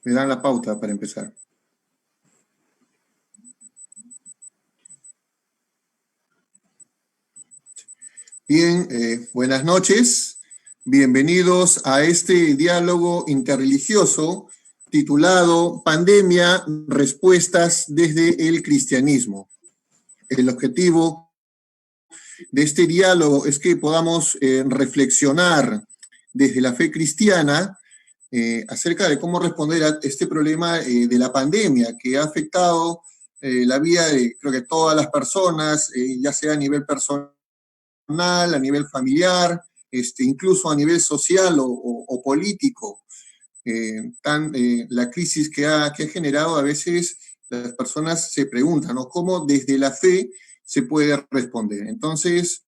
Me dan la pauta para empezar. Bien, buenas noches. Bienvenidos a este diálogo interreligioso titulado Pandemia, respuestas desde el cristianismo. El objetivo de este diálogo es que podamos reflexionar desde la fe cristiana acerca de cómo responder a este problema de la pandemia que ha afectado la vida de creo que todas las personas, ya sea a nivel personal, a nivel familiar, incluso a nivel social o político. La crisis que ha generado, a veces las personas se preguntan, ¿no?, ¿cómo desde la fe se puede responder? Entonces,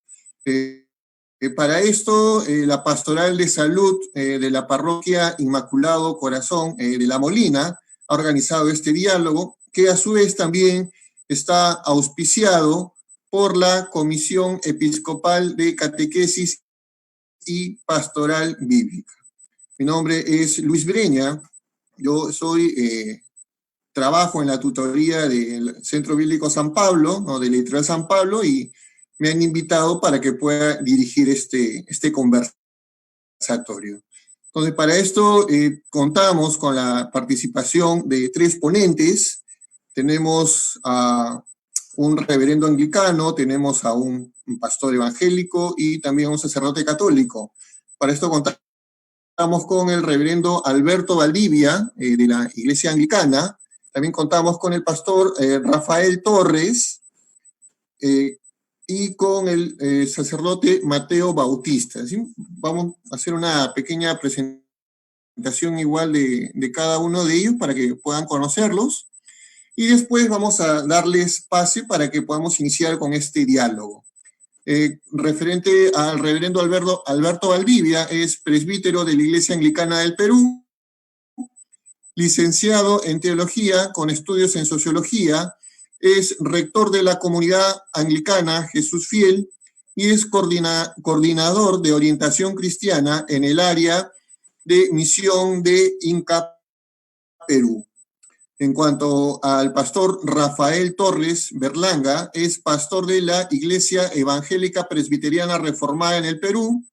para esto, la Pastoral de Salud de la Parroquia Inmaculado Corazón de La Molina ha organizado este diálogo, que a su vez también está auspiciado por la Comisión Episcopal de Catequesis y Pastoral Bíblica. Mi nombre es Luis Breña, yo trabajo en la tutoría del Centro Bíblico San Pablo, ¿no?, de la Editorial San Pablo, y me han invitado para que pueda dirigir este conversatorio. Entonces, para esto contamos con la participación de 3 ponentes. Tenemos a un reverendo anglicano, tenemos a un pastor evangélico y también a un sacerdote católico. Para esto contamos con el reverendo Alberto Valdivia, de la Iglesia Anglicana. También contamos con el pastor Rafael Torres, y con el sacerdote Mateo Bautista. ¿Sí? Vamos a hacer una pequeña presentación igual de cada uno de ellos para que puedan conocerlos, y después vamos a darles pase para que podamos iniciar con este diálogo. Referente al reverendo Alberto Valdivia, es presbítero de la Iglesia Anglicana del Perú, licenciado en teología con estudios en sociología, es rector de la comunidad anglicana Jesús Fiel y es coordinador de orientación cristiana en el área de misión de Inca Perú. En cuanto al pastor Rafael Torres Berlanga, es pastor de la Iglesia Evangélica Presbiteriana Reformada en el Perú,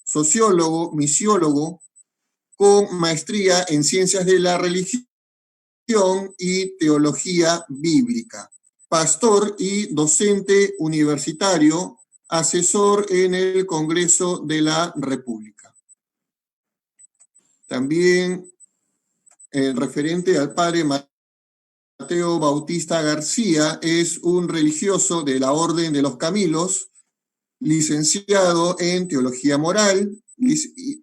sociólogo, misiólogo, con maestría en Ciencias de la Religión y Teología Bíblica, pastor y docente universitario, asesor en el Congreso de la República. También referente al padre Mateo Bautista García, es un religioso de la Orden de los Camilos, licenciado en Teología Moral,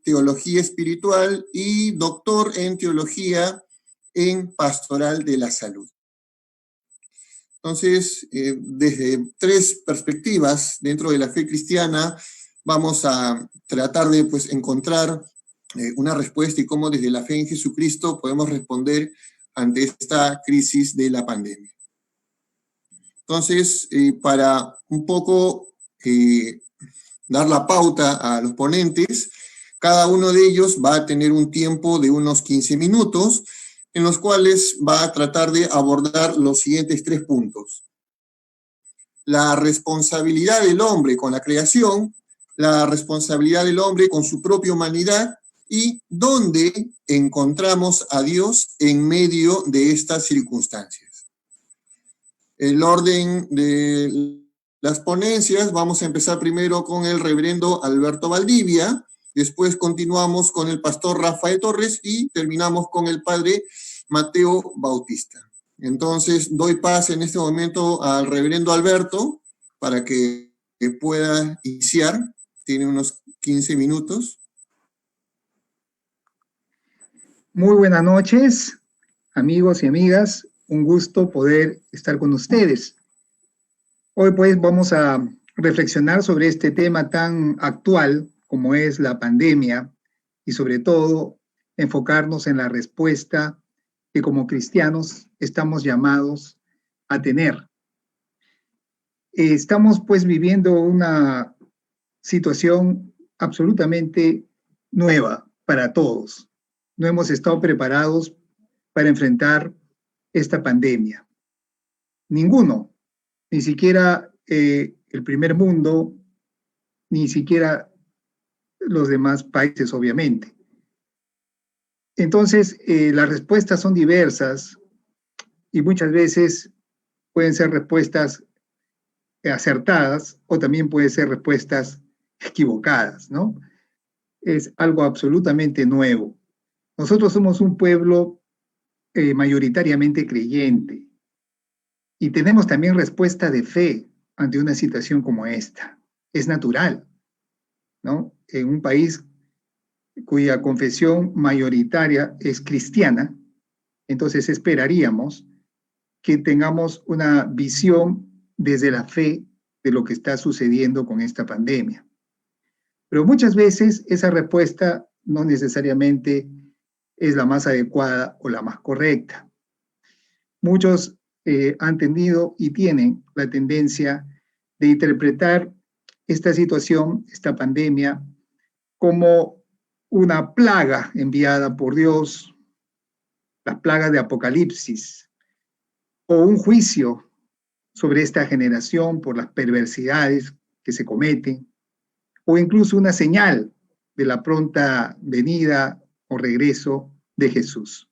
Teología Espiritual y doctor en Teología en Pastoral de la Salud. Entonces, desde 3 perspectivas dentro de la fe cristiana, vamos a tratar de encontrar una respuesta y cómo desde la fe en Jesucristo podemos responder ante esta crisis de la pandemia. Entonces, para un poco dar la pauta a los ponentes, cada uno de ellos va a tener un tiempo de unos 15 minutos, en los cuales va a tratar de abordar los siguientes 3 puntos. La responsabilidad del hombre con la creación, la responsabilidad del hombre con su propia humanidad y dónde encontramos a Dios en medio de estas circunstancias. El orden de las ponencias, vamos a empezar primero con el reverendo Alberto Valdivia, después continuamos con el pastor Rafael Torres y terminamos con el padre Mateo Bautista. Entonces, doy pase en este momento al reverendo Alberto para que pueda iniciar. Tiene unos 15 minutos. Muy buenas noches, amigos y amigas. Un gusto poder estar con ustedes. Hoy pues vamos a reflexionar sobre este tema tan actual como es la pandemia y sobre todo enfocarnos en la respuesta que como cristianos estamos llamados a tener. Estamos pues viviendo una situación absolutamente nueva para todos. No hemos estado preparados para enfrentar esta pandemia? Ninguno, ni siquiera el primer mundo, ni siquiera los demás países, obviamente. Entonces, las respuestas son diversas y muchas veces pueden ser respuestas acertadas o también pueden ser respuestas equivocadas, ¿no? Es algo absolutamente nuevo. Nosotros somos un pueblo mayoritariamente creyente y tenemos también respuesta de fe ante una situación como esta. Es natural, ¿no? En un país cuya confesión mayoritaria es cristiana, entonces esperaríamos que tengamos una visión desde la fe de lo que está sucediendo con esta pandemia. Pero muchas veces esa respuesta no necesariamente es la más adecuada o la más correcta. Muchos han tenido y tienen la tendencia de interpretar esta situación, esta pandemia, como una plaga enviada por Dios, la plaga de Apocalipsis, o un juicio sobre esta generación por las perversidades que se cometen, o incluso una señal de la pronta venida o regreso de Jesús.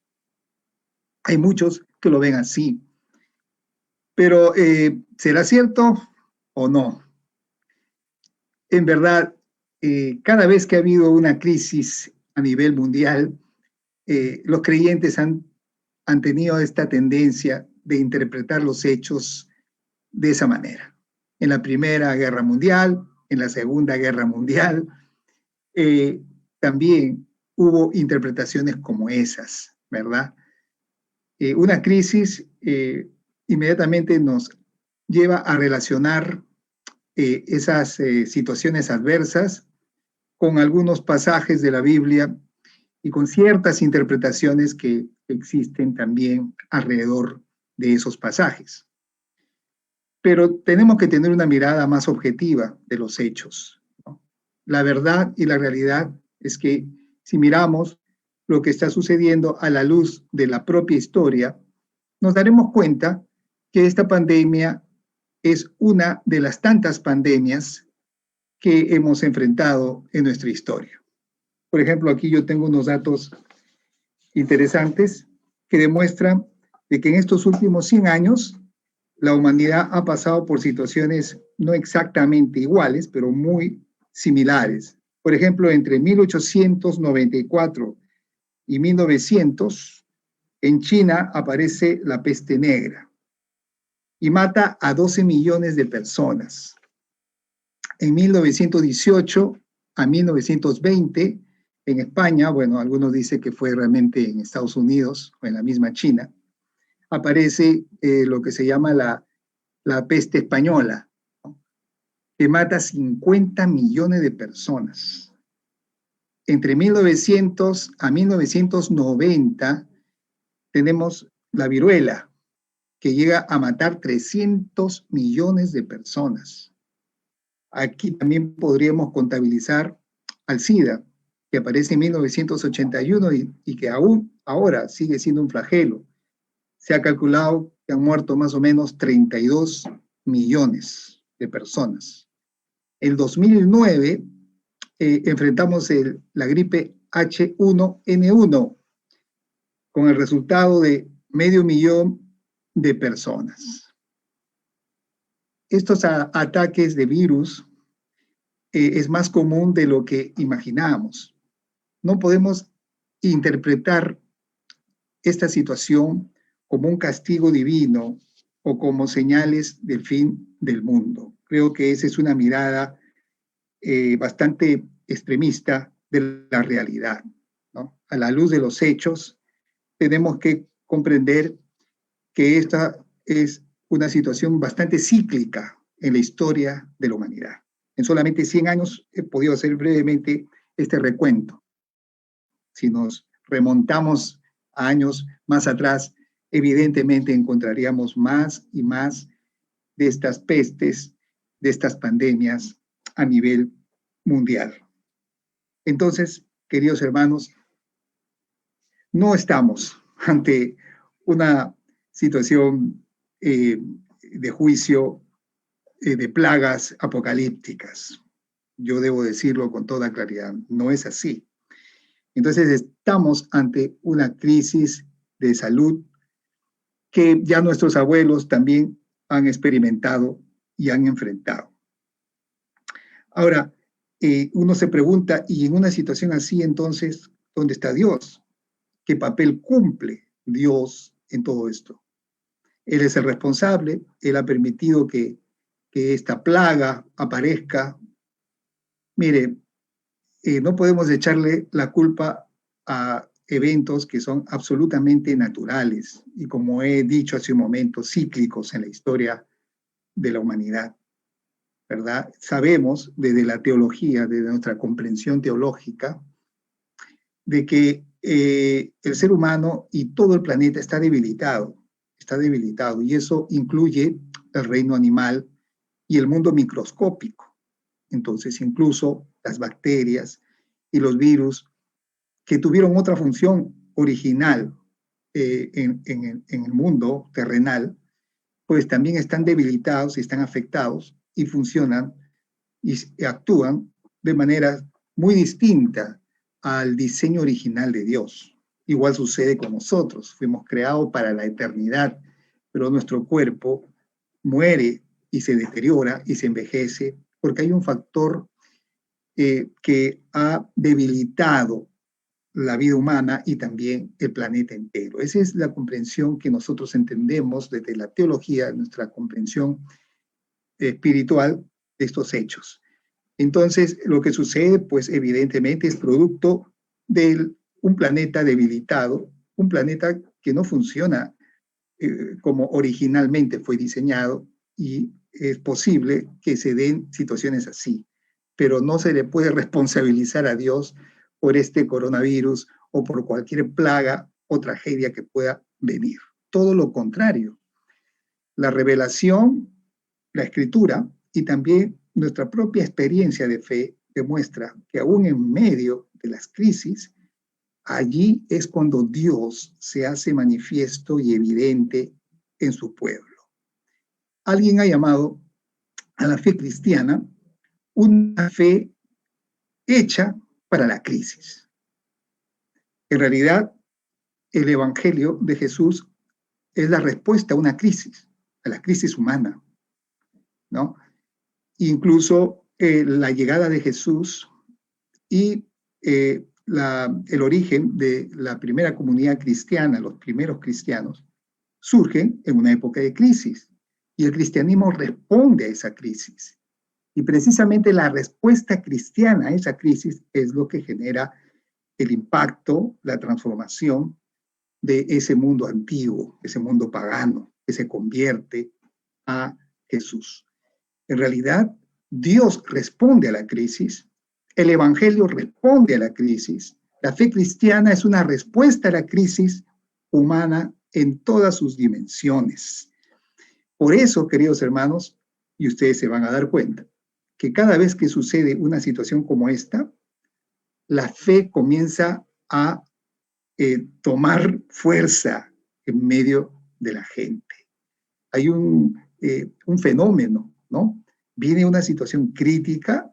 Hay muchos que lo ven así, pero ¿será cierto o no? En verdad, cada vez que ha habido una crisis a nivel mundial, los creyentes han tenido esta tendencia de interpretar los hechos de esa manera. En la Primera Guerra Mundial, en la Segunda Guerra Mundial, también hubo interpretaciones como esas, ¿verdad? Una crisis inmediatamente nos lleva a relacionar esas situaciones adversas con algunos pasajes de la Biblia y con ciertas interpretaciones que existen también alrededor de esos pasajes. Pero tenemos que tener una mirada más objetiva de los hechos, ¿no? La verdad y la realidad es que si miramos lo que está sucediendo a la luz de la propia historia, nos daremos cuenta que esta pandemia es una de las tantas pandemias que hemos enfrentado en nuestra historia. Por ejemplo, aquí yo tengo unos datos interesantes que demuestran de que en estos últimos 100 años la humanidad ha pasado por situaciones no exactamente iguales, pero muy similares. Por ejemplo, entre 1894 y 1900, en China aparece la peste negra y mata a 12 millones de personas. En 1918 a 1920, en España, bueno, algunos dicen que fue realmente en Estados Unidos o en la misma China, aparece lo que se llama la peste española, ¿no? Que mata 50 millones de personas. Entre 1900 a 1990 tenemos la viruela, que llega a matar 300 millones de personas. Aquí también podríamos contabilizar al SIDA, que aparece en 1981 y que aún ahora sigue siendo un flagelo. Se ha calculado que han muerto más o menos 32 millones de personas. En 2009 enfrentamos la gripe H1N1 con el resultado de 500.000 de personas. Estos ataques de virus es más común de lo que imaginamos. No podemos interpretar esta situación como un castigo divino o como señales del fin del mundo. Creo que esa es una mirada bastante extremista de la realidad, ¿no? A la luz de los hechos, tenemos que comprender que esta es una situación bastante cíclica en la historia de la humanidad. En solamente 100 años he podido hacer brevemente este recuento. Si nos remontamos a años más atrás, evidentemente encontraríamos más y más de estas pestes, de estas pandemias a nivel mundial. Entonces, queridos hermanos, no estamos ante una situación de juicio, de plagas apocalípticas. Yo debo decirlo con toda claridad, no es así. Entonces estamos ante una crisis de salud que ya nuestros abuelos también han experimentado y han enfrentado. Ahora, uno se pregunta, y en una situación así, entonces, ¿dónde está Dios? ¿Qué papel cumple Dios en todo esto? Él es el responsable, Él ha permitido que esta plaga aparezca. Mire, no podemos echarle la culpa a eventos que son absolutamente naturales y, como he dicho hace un momento, cíclicos en la historia de la humanidad, ¿verdad? Sabemos desde la teología, desde nuestra comprensión teológica, de que el ser humano y todo el planeta está debilitado, y eso incluye el reino animal y el mundo microscópico. Entonces, incluso las bacterias y los virus que tuvieron otra función original en el mundo terrenal, pues también están debilitados y están afectados y funcionan y actúan de manera muy distinta al diseño original de Dios. Igual sucede con nosotros, fuimos creados para la eternidad, pero nuestro cuerpo muere y se deteriora y se envejece porque hay un factor que ha debilitado la vida humana y también el planeta entero. Esa es la comprensión que nosotros entendemos desde la teología, nuestra comprensión espiritual de estos hechos. Entonces, lo que sucede, pues evidentemente es producto de un planeta debilitado, un planeta que no funciona como originalmente fue diseñado, y es posible que se den situaciones así, pero no se le puede responsabilizar a Dios por este coronavirus o por cualquier plaga o tragedia que pueda venir. Todo lo contrario. La revelación, la escritura y también nuestra propia experiencia de fe demuestra que aún en medio de las crisis, allí es cuando Dios se hace manifiesto y evidente en su pueblo. Alguien ha llamado a la fe cristiana una fe hecha para la crisis. En realidad, el Evangelio de Jesús es la respuesta a la crisis humana, ¿no? Incluso la llegada de Jesús y el origen de la primera comunidad cristiana, los primeros cristianos, surgen en una época de crisis. Y el cristianismo responde a esa crisis. Y precisamente la respuesta cristiana a esa crisis es lo que genera el impacto, la transformación de ese mundo antiguo, ese mundo pagano, que se convierte a Jesús. En realidad, Dios responde a la crisis, el Evangelio responde a la crisis, la fe cristiana es una respuesta a la crisis humana en todas sus dimensiones. Por eso, queridos hermanos, y ustedes se van a dar cuenta, que cada vez que sucede una situación como esta, la fe comienza a tomar fuerza en medio de la gente. Hay un fenómeno, ¿no? Viene una situación crítica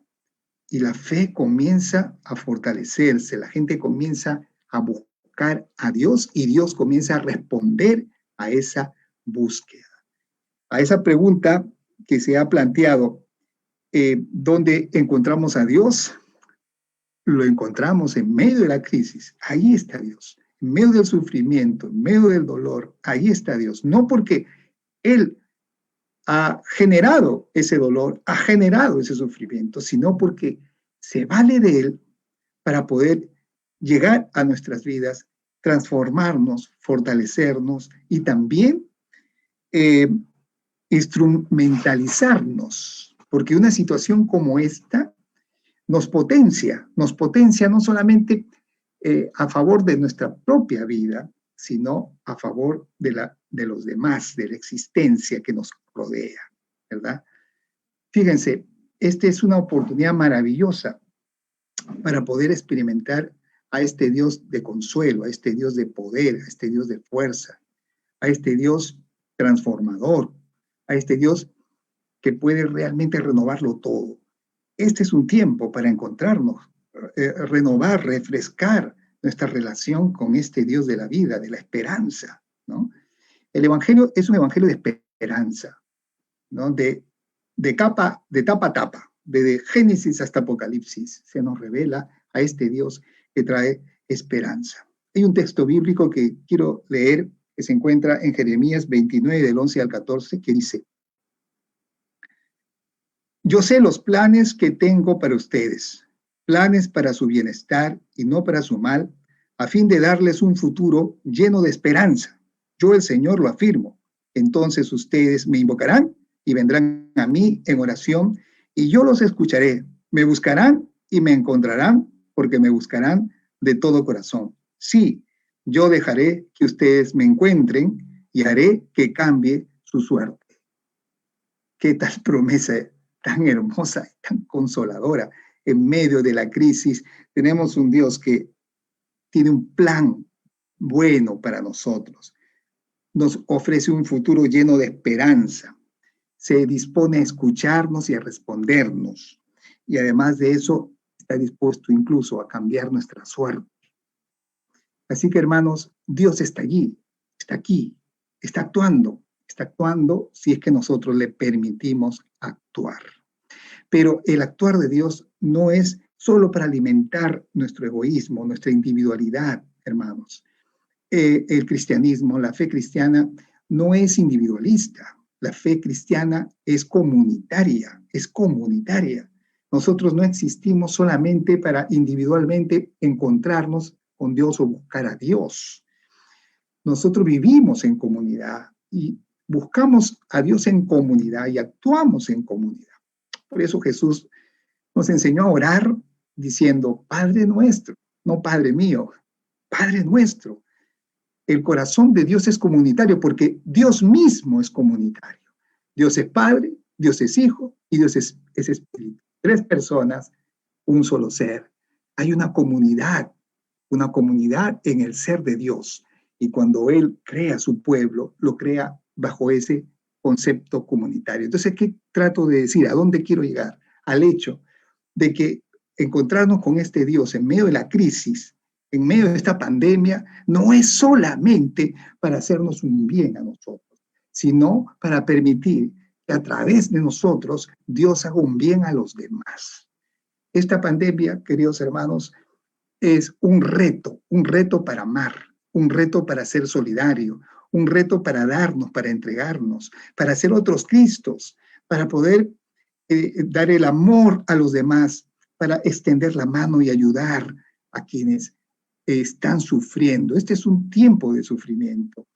y la fe comienza a fortalecerse, la gente comienza a buscar a Dios y Dios comienza a responder a esa búsqueda. A esa pregunta que se ha planteado, ¿dónde encontramos a Dios? Lo encontramos en medio de la crisis. Ahí está Dios. En medio del sufrimiento, en medio del dolor, ahí está Dios. No porque Él ha generado ese dolor, ha generado ese sufrimiento, sino porque se vale de Él para poder llegar a nuestras vidas, transformarnos, fortalecernos y también instrumentalizarnos, porque una situación como esta nos potencia no solamente a favor de nuestra propia vida, sino a favor de los demás, de la existencia que nos rodea, ¿verdad? Fíjense, esta es una oportunidad maravillosa para poder experimentar a este Dios de consuelo, a este Dios de poder, a este Dios de fuerza, a este Dios transformador, a este Dios que puede realmente renovarlo todo. Este es un tiempo para encontrarnos, renovar, refrescar nuestra relación con este Dios de la vida, de la esperanza, ¿no? El Evangelio es un Evangelio de esperanza, ¿no? De tapa a tapa, desde Génesis hasta Apocalipsis, se nos revela a este Dios que trae esperanza. Hay un texto bíblico que quiero leer, que se encuentra en Jeremías 29, del 11 al 14, que dice: yo sé los planes que tengo para ustedes, planes para su bienestar y no para su mal, a fin de darles un futuro lleno de esperanza. Yo, el Señor, lo afirmo. Entonces ustedes me invocarán y vendrán a mí en oración, y yo los escucharé. Me buscarán y me encontrarán, porque me buscarán de todo corazón. Sí, yo dejaré que ustedes me encuentren y haré que cambie su suerte. ¿Qué tal promesa tan hermosa y tan consoladora? En medio de la crisis tenemos un Dios que tiene un plan bueno para nosotros. Nos ofrece un futuro lleno de esperanza. Se dispone a escucharnos y a respondernos. Y además de eso, está dispuesto incluso a cambiar nuestra suerte. Así que, hermanos, Dios está allí, está aquí, está actuando si es que nosotros le permitimos actuar. Pero el actuar de Dios no es solo para alimentar nuestro egoísmo, nuestra individualidad, hermanos. El cristianismo, la fe cristiana, no es individualista. La fe cristiana es comunitaria, es comunitaria. Nosotros no existimos solamente para individualmente encontrarnos con Dios o buscar a Dios. Nosotros vivimos en comunidad y buscamos a Dios en comunidad y actuamos en comunidad. Por eso Jesús nos enseñó a orar diciendo, Padre nuestro, no Padre mío, Padre nuestro. El corazón de Dios es comunitario porque Dios mismo es comunitario. Dios es Padre, Dios es Hijo y Dios es Espíritu. Tres personas, un solo ser. Hay una comunidad en el ser de Dios. Y cuando Él crea su pueblo, lo crea bajo ese concepto comunitario. Entonces, ¿qué trato de decir? ¿A dónde quiero llegar? Al hecho de que encontrarnos con este Dios en medio de la crisis, en medio de esta pandemia, no es solamente para hacernos un bien a nosotros, sino para permitir que a través de nosotros Dios haga un bien a los demás. Esta pandemia, queridos hermanos, es un reto para amar, un reto para ser solidario, un reto para darnos, para entregarnos, para ser otros Cristos, para poder dar el amor a los demás, para extender la mano y ayudar a quienes están sufriendo. Este es un tiempo de sufrimiento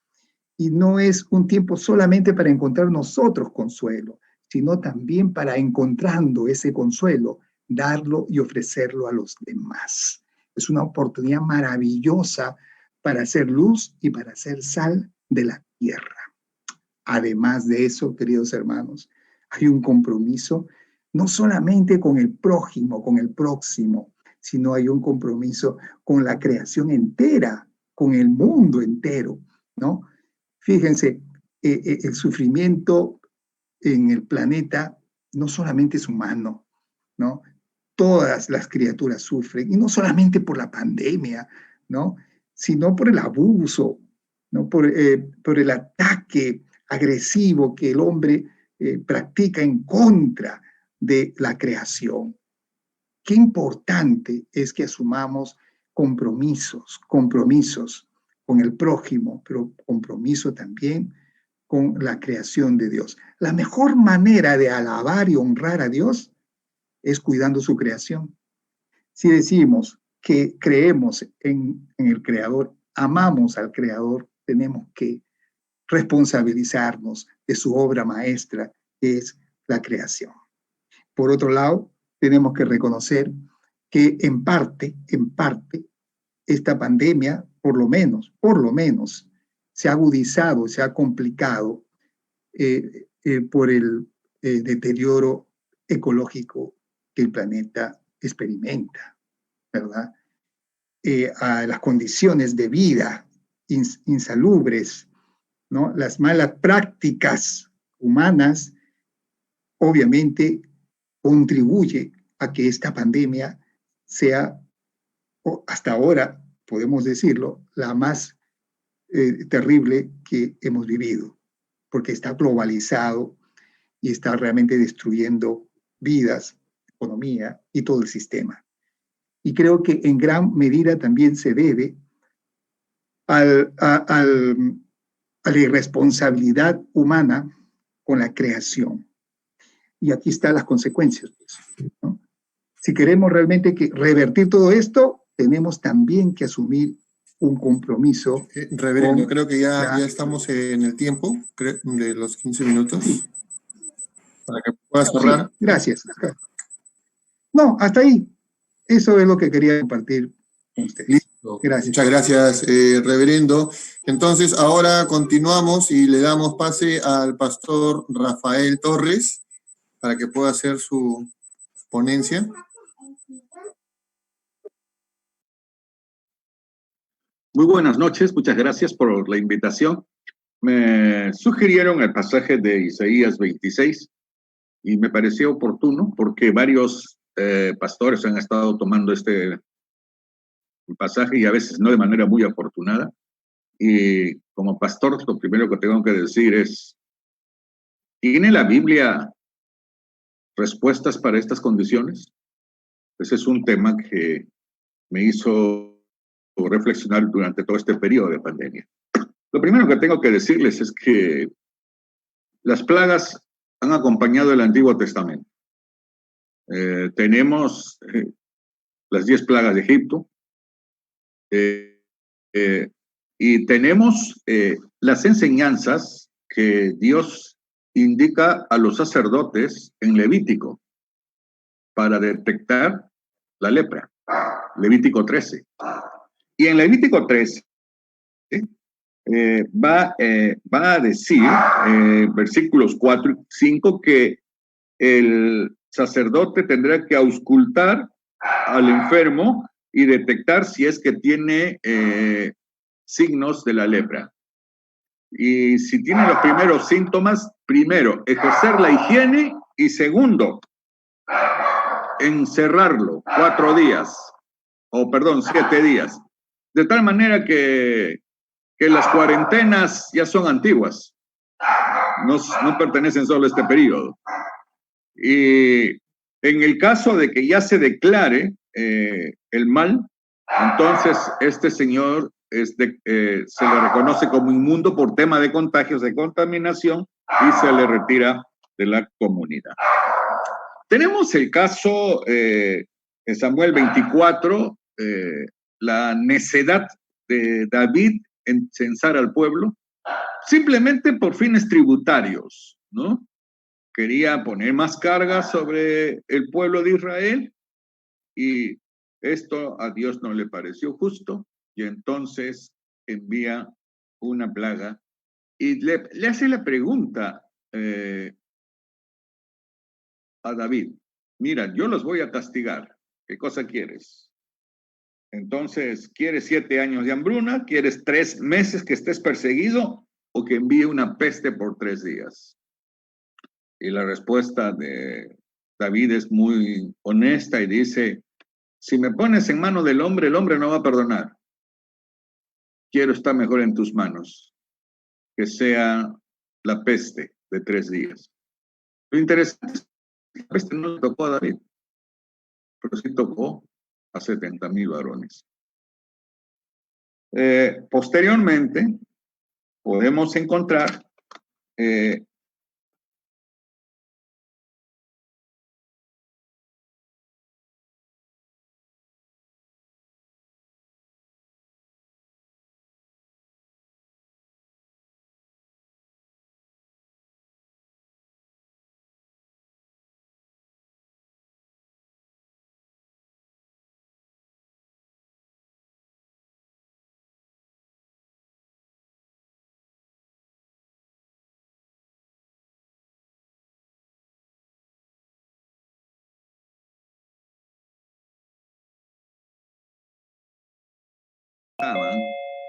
y no es un tiempo solamente para encontrar nosotros consuelo, sino también para, encontrando ese consuelo, darlo y ofrecerlo a los demás. Es una oportunidad maravillosa para hacer luz y para hacer sal de la tierra. Además de eso, queridos hermanos, hay un compromiso no solamente con el prójimo, con el próximo, sino hay un compromiso con la creación entera, con el mundo entero, ¿no? Fíjense, el sufrimiento en el planeta no solamente es humano, ¿no? Todas las criaturas sufren, y no solamente por la pandemia, ¿no? Sino por el abuso, ¿no? Por el ataque agresivo que el hombre practica en contra de la creación. Qué importante es que asumamos compromisos con el prójimo, pero compromiso también con la creación de Dios. La mejor manera de alabar y honrar a Dios es cuidando su creación. Si decimos que creemos en el Creador, amamos al Creador, tenemos que responsabilizarnos de su obra maestra, que es la creación. Por otro lado, tenemos que reconocer que en parte, esta pandemia, por lo menos, se ha agudizado, se ha complicado por el deterioro ecológico que el planeta experimenta, ¿verdad? a las condiciones de vida insalubres, ¿no? Las malas prácticas humanas, obviamente contribuye a que esta pandemia sea, hasta ahora, podemos decirlo, la más terrible que hemos vivido, porque está globalizado y está realmente destruyendo vidas, economía y todo el sistema. Y creo que en gran medida también se debe a la irresponsabilidad humana con la creación. Y aquí están las consecuencias, ¿no? Si queremos realmente revertir todo esto, tenemos también que asumir un compromiso. Reverendo, creo que ya estamos en el tiempo de los 15 minutos. Sí. Para que puedas cerrar. Sí, gracias. No, hasta ahí. Eso es lo que quería compartir con ustedes. Listo. Gracias. Muchas gracias, reverendo. Entonces, ahora continuamos y le damos pase al pastor Rafael Torres para que pueda hacer su ponencia. Muy buenas noches, muchas gracias por la invitación. Me sugirieron el pasaje de Isaías 26 y me pareció oportuno porque varios pastores han estado tomando este pasaje y a veces no de manera muy afortunada. Y como pastor, lo primero que tengo que decir es, ¿tiene la Biblia respuestas para estas condiciones? Ese es un tema que me hizo reflexionar durante todo este periodo de pandemia. Lo primero que tengo que decirles es que las plagas han acompañado el Antiguo Testamento. Tenemos las 10 plagas de Egipto y tenemos las enseñanzas que Dios indica a los sacerdotes en Levítico para detectar la lepra. Levítico 13. Y en Levítico 13 va a decir, versículos 4 y 5, que el sacerdote tendrá que auscultar al enfermo y detectar si es que tiene signos de la lepra. Y si tiene los primeros síntomas, primero, ejercer la higiene y segundo, encerrarlo 7 días. De tal manera que las cuarentenas ya son antiguas, no pertenecen solo a este periodo. Y en el caso de que ya se declare el mal, entonces este señor se le reconoce como inmundo por tema de contagios, de contaminación, y se le retira de la comunidad. Tenemos el caso en Samuel 24, la necedad de David en censar al pueblo, simplemente por fines tributarios, ¿no? Quería poner más carga sobre el pueblo de Israel y esto a Dios no le pareció justo y entonces envía una plaga y le hace la pregunta a David, mira, yo los voy a castigar, ¿qué cosa quieres? Entonces, ¿quieres 7 años de hambruna? ¿Quieres 3 meses que estés perseguido o que envíe una peste por 3 días? Y la respuesta de David es muy honesta y dice, si me pones en mano del hombre, el hombre no va a perdonar. Quiero estar mejor en tus manos, que sea la peste de 3 días. Lo interesante es que la peste no le tocó a David, pero sí tocó a 70,000 varones. Posteriormente, podemos encontrar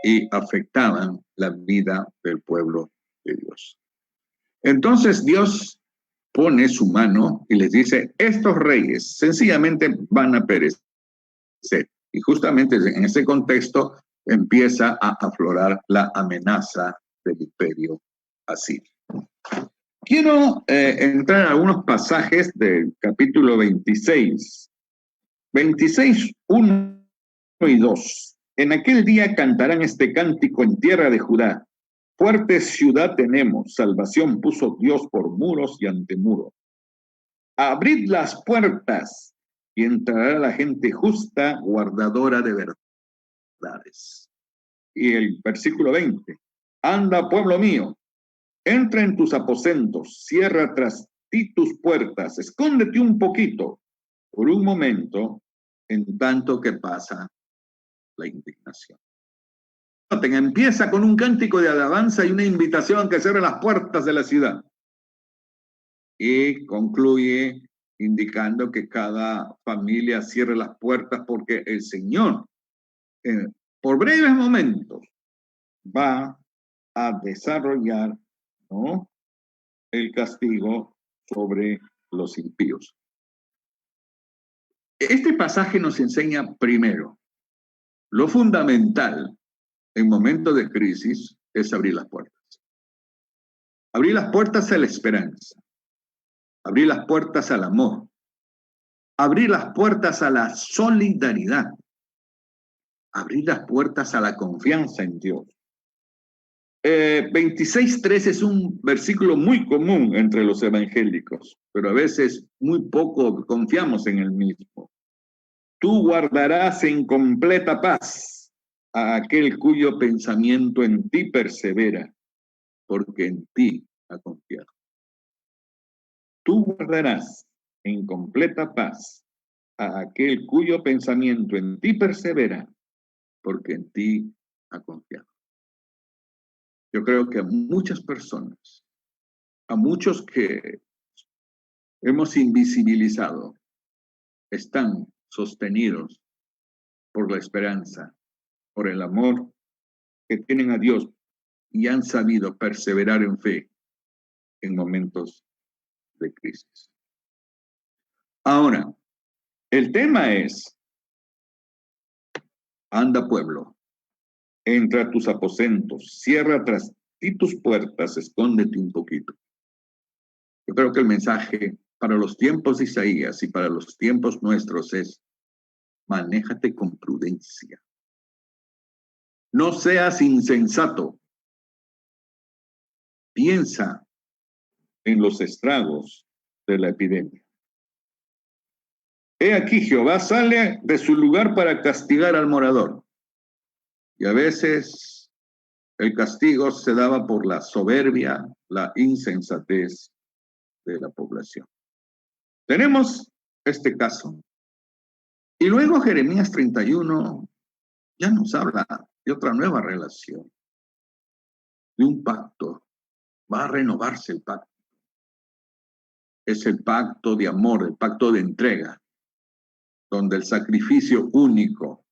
y afectaban la vida del pueblo de Dios. Entonces Dios pone su mano y les dice, estos reyes sencillamente van a perecer. Y justamente en ese contexto empieza a aflorar la amenaza del imperio asirio. Quiero entrar en algunos pasajes del capítulo 26. 26, 1 y 2. En aquel día cantarán este cántico en tierra de Judá. Fuerte ciudad tenemos, salvación puso Dios por muros y antemuros. Abrid las puertas y entrará la gente justa, guardadora de verdades. Y el versículo 20. Anda, pueblo mío, entra en tus aposentos, cierra tras ti tus puertas, escóndete un poquito, por un momento, en tanto que pasa la indignación. Empieza con un cántico de alabanza y una invitación a que cierre las puertas de la ciudad. Y concluye indicando que cada familia cierre las puertas porque el Señor, por breves momentos, va a desarrollar, ¿no?, el castigo sobre los impíos. Este pasaje nos enseña primero, lo fundamental en momentos de crisis es abrir las puertas. Abrir las puertas a la esperanza. Abrir las puertas al amor. Abrir las puertas a la solidaridad. Abrir las puertas a la confianza en Dios. 26:3 es un versículo muy común entre los evangélicos, pero a veces muy poco confiamos en el mismo. Tú guardarás en completa paz a aquel cuyo pensamiento en ti persevera, porque en ti ha confiado. Tú guardarás en completa paz a aquel cuyo pensamiento en ti persevera, porque en ti ha confiado. Yo creo que a muchas personas, a muchos que hemos invisibilizado, están sostenidos por la esperanza, por el amor que tienen a Dios y han sabido perseverar en fe en momentos de crisis. Ahora, el tema es, anda pueblo, entra a tus aposentos, cierra tras ti tus puertas, escóndete un poquito. Yo creo que el mensaje para los tiempos de Isaías y para los tiempos nuestros es, manéjate con prudencia. No seas insensato. Piensa en los estragos de la epidemia. He aquí, Jehová sale de su lugar para castigar al morador. Y a veces el castigo se daba por la soberbia, la insensatez de la población. Tenemos este caso. Y luego Jeremías 31 ya nos habla de otra nueva relación, de un pacto. Va a renovarse el pacto. Es el pacto de amor, el pacto de entrega, donde el sacrificio único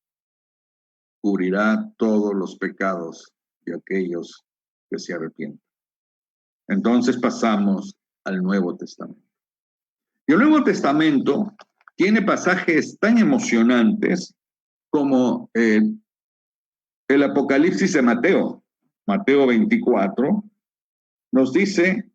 cubrirá todos los pecados de aquellos que se arrepienten. Entonces pasamos al Nuevo Testamento. Y el Nuevo Testamento tiene pasajes tan emocionantes como el Apocalipsis de Mateo. Mateo 24 nos dice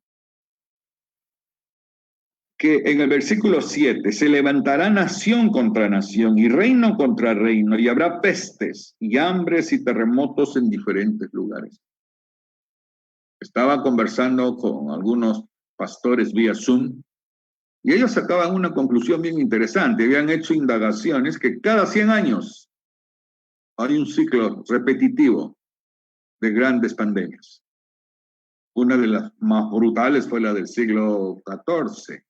que en el versículo 7 se levantará nación contra nación y reino contra reino, y habrá pestes y hambres y terremotos en diferentes lugares. Estaba conversando con algunos pastores vía Zoom y ellos sacaban una conclusión bien interesante. Habían hecho indagaciones que cada 100 años hay un ciclo repetitivo de grandes pandemias. Una de las más brutales fue la del siglo XIV,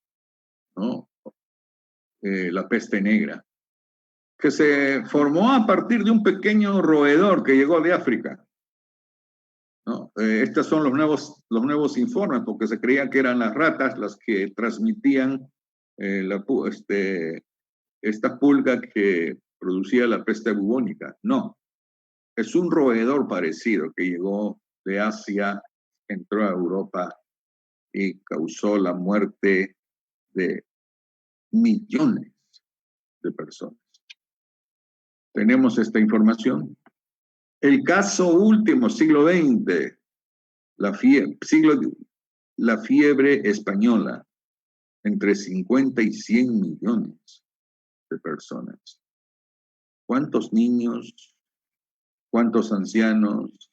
¿no? La peste negra, que se formó a partir de un pequeño roedor que llegó de África, ¿no? Estos son los nuevos informes, porque se creía que eran las ratas las que transmitían esta pulga que producía la peste bubónica. No, Es un roedor parecido que llegó de Asia, entró a Europa y causó la muerte de millones de personas. Tenemos esta información. El caso último, siglo XX, la fiebre española, entre 50 y 100 millones de personas. ¿Cuántos niños, cuántos ancianos,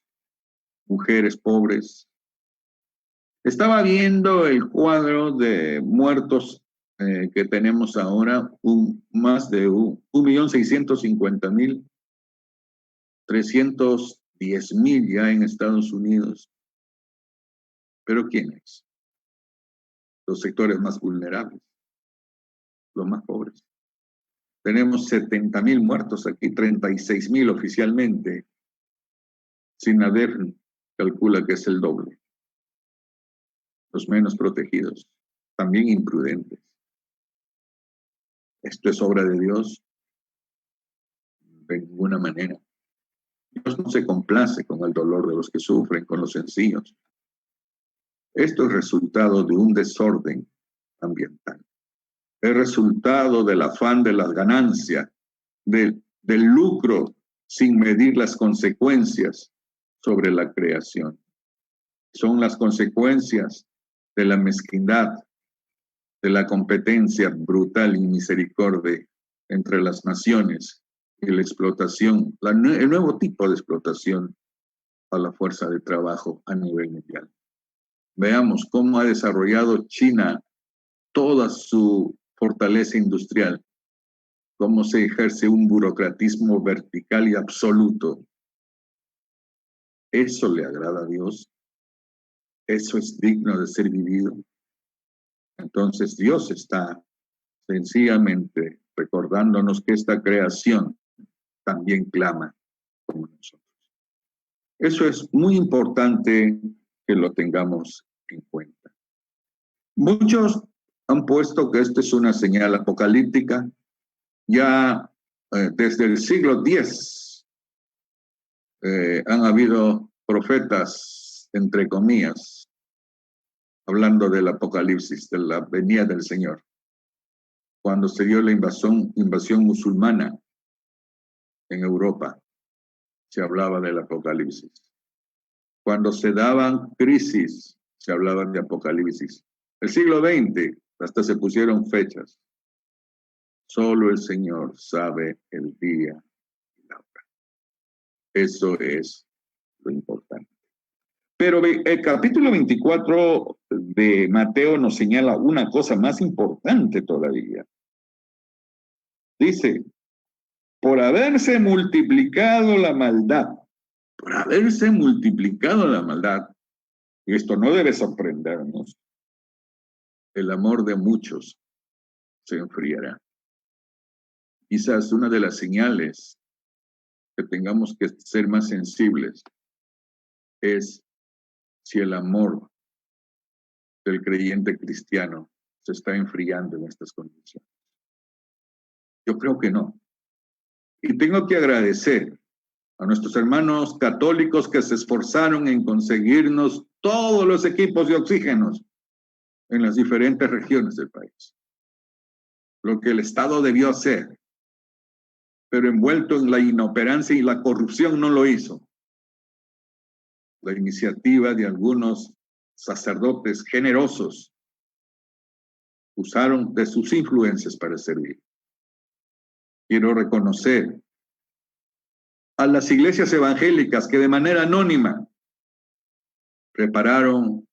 mujeres pobres? Estaba viendo el cuadro de muertos que tenemos ahora, más de 1.650.000, 310.000 ya en Estados Unidos. ¿Pero quiénes? Los sectores más vulnerables, los más pobres. Tenemos 70.000 muertos aquí, 36.000 oficialmente. SINADEF calcula que es el doble. Los menos protegidos, también imprudentes. ¿Esto es obra de Dios? De ninguna manera. Dios no se complace con el dolor de los que sufren, con los sencillos. Esto es resultado de un desorden ambiental. Es resultado del afán de las ganancias, del lucro sin medir las consecuencias sobre la creación. Son las consecuencias de la mezquindad, de la competencia brutal y misericordia entre las naciones y la explotación, el nuevo tipo de explotación a la fuerza de trabajo a nivel mundial. Veamos cómo ha desarrollado China toda su fortaleza industrial, cómo se ejerce un burocratismo vertical y absoluto. ¿Eso le agrada a Dios? ¿Eso es digno de ser vivido? Entonces Dios está sencillamente recordándonos que esta creación también clama como nosotros. Eso es muy importante que lo tengamos en cuenta. Muchos han puesto que esta es una señal apocalíptica. Ya desde el siglo X han habido profetas, entre comillas, hablando del apocalipsis, de la venida del Señor. Cuando se dio la invasión musulmana en Europa, se hablaba del apocalipsis. Cuando se daban crisis, se hablaba de apocalipsis. El siglo XX, hasta se pusieron fechas. Solo el Señor sabe el día y la hora. Eso es lo importante. Pero el capítulo 24 de Mateo nos señala una cosa más importante todavía. Dice, por haberse multiplicado la maldad, y esto no debe sorprendernos, el amor de muchos se enfriará. Quizás una de las señales que tengamos que ser más sensibles es si el amor del creyente cristiano se está enfriando en estas condiciones. Yo creo que no. Y tengo que agradecer a nuestros hermanos católicos que se esforzaron en conseguirnos todos los equipos de oxígenos en las diferentes regiones del país. Lo que el Estado debió hacer, pero envuelto en la inoperancia y la corrupción no lo hizo. La iniciativa de algunos sacerdotes generosos usaron de sus influencias para servir. Quiero reconocer a las iglesias evangélicas que de manera anónima prepararon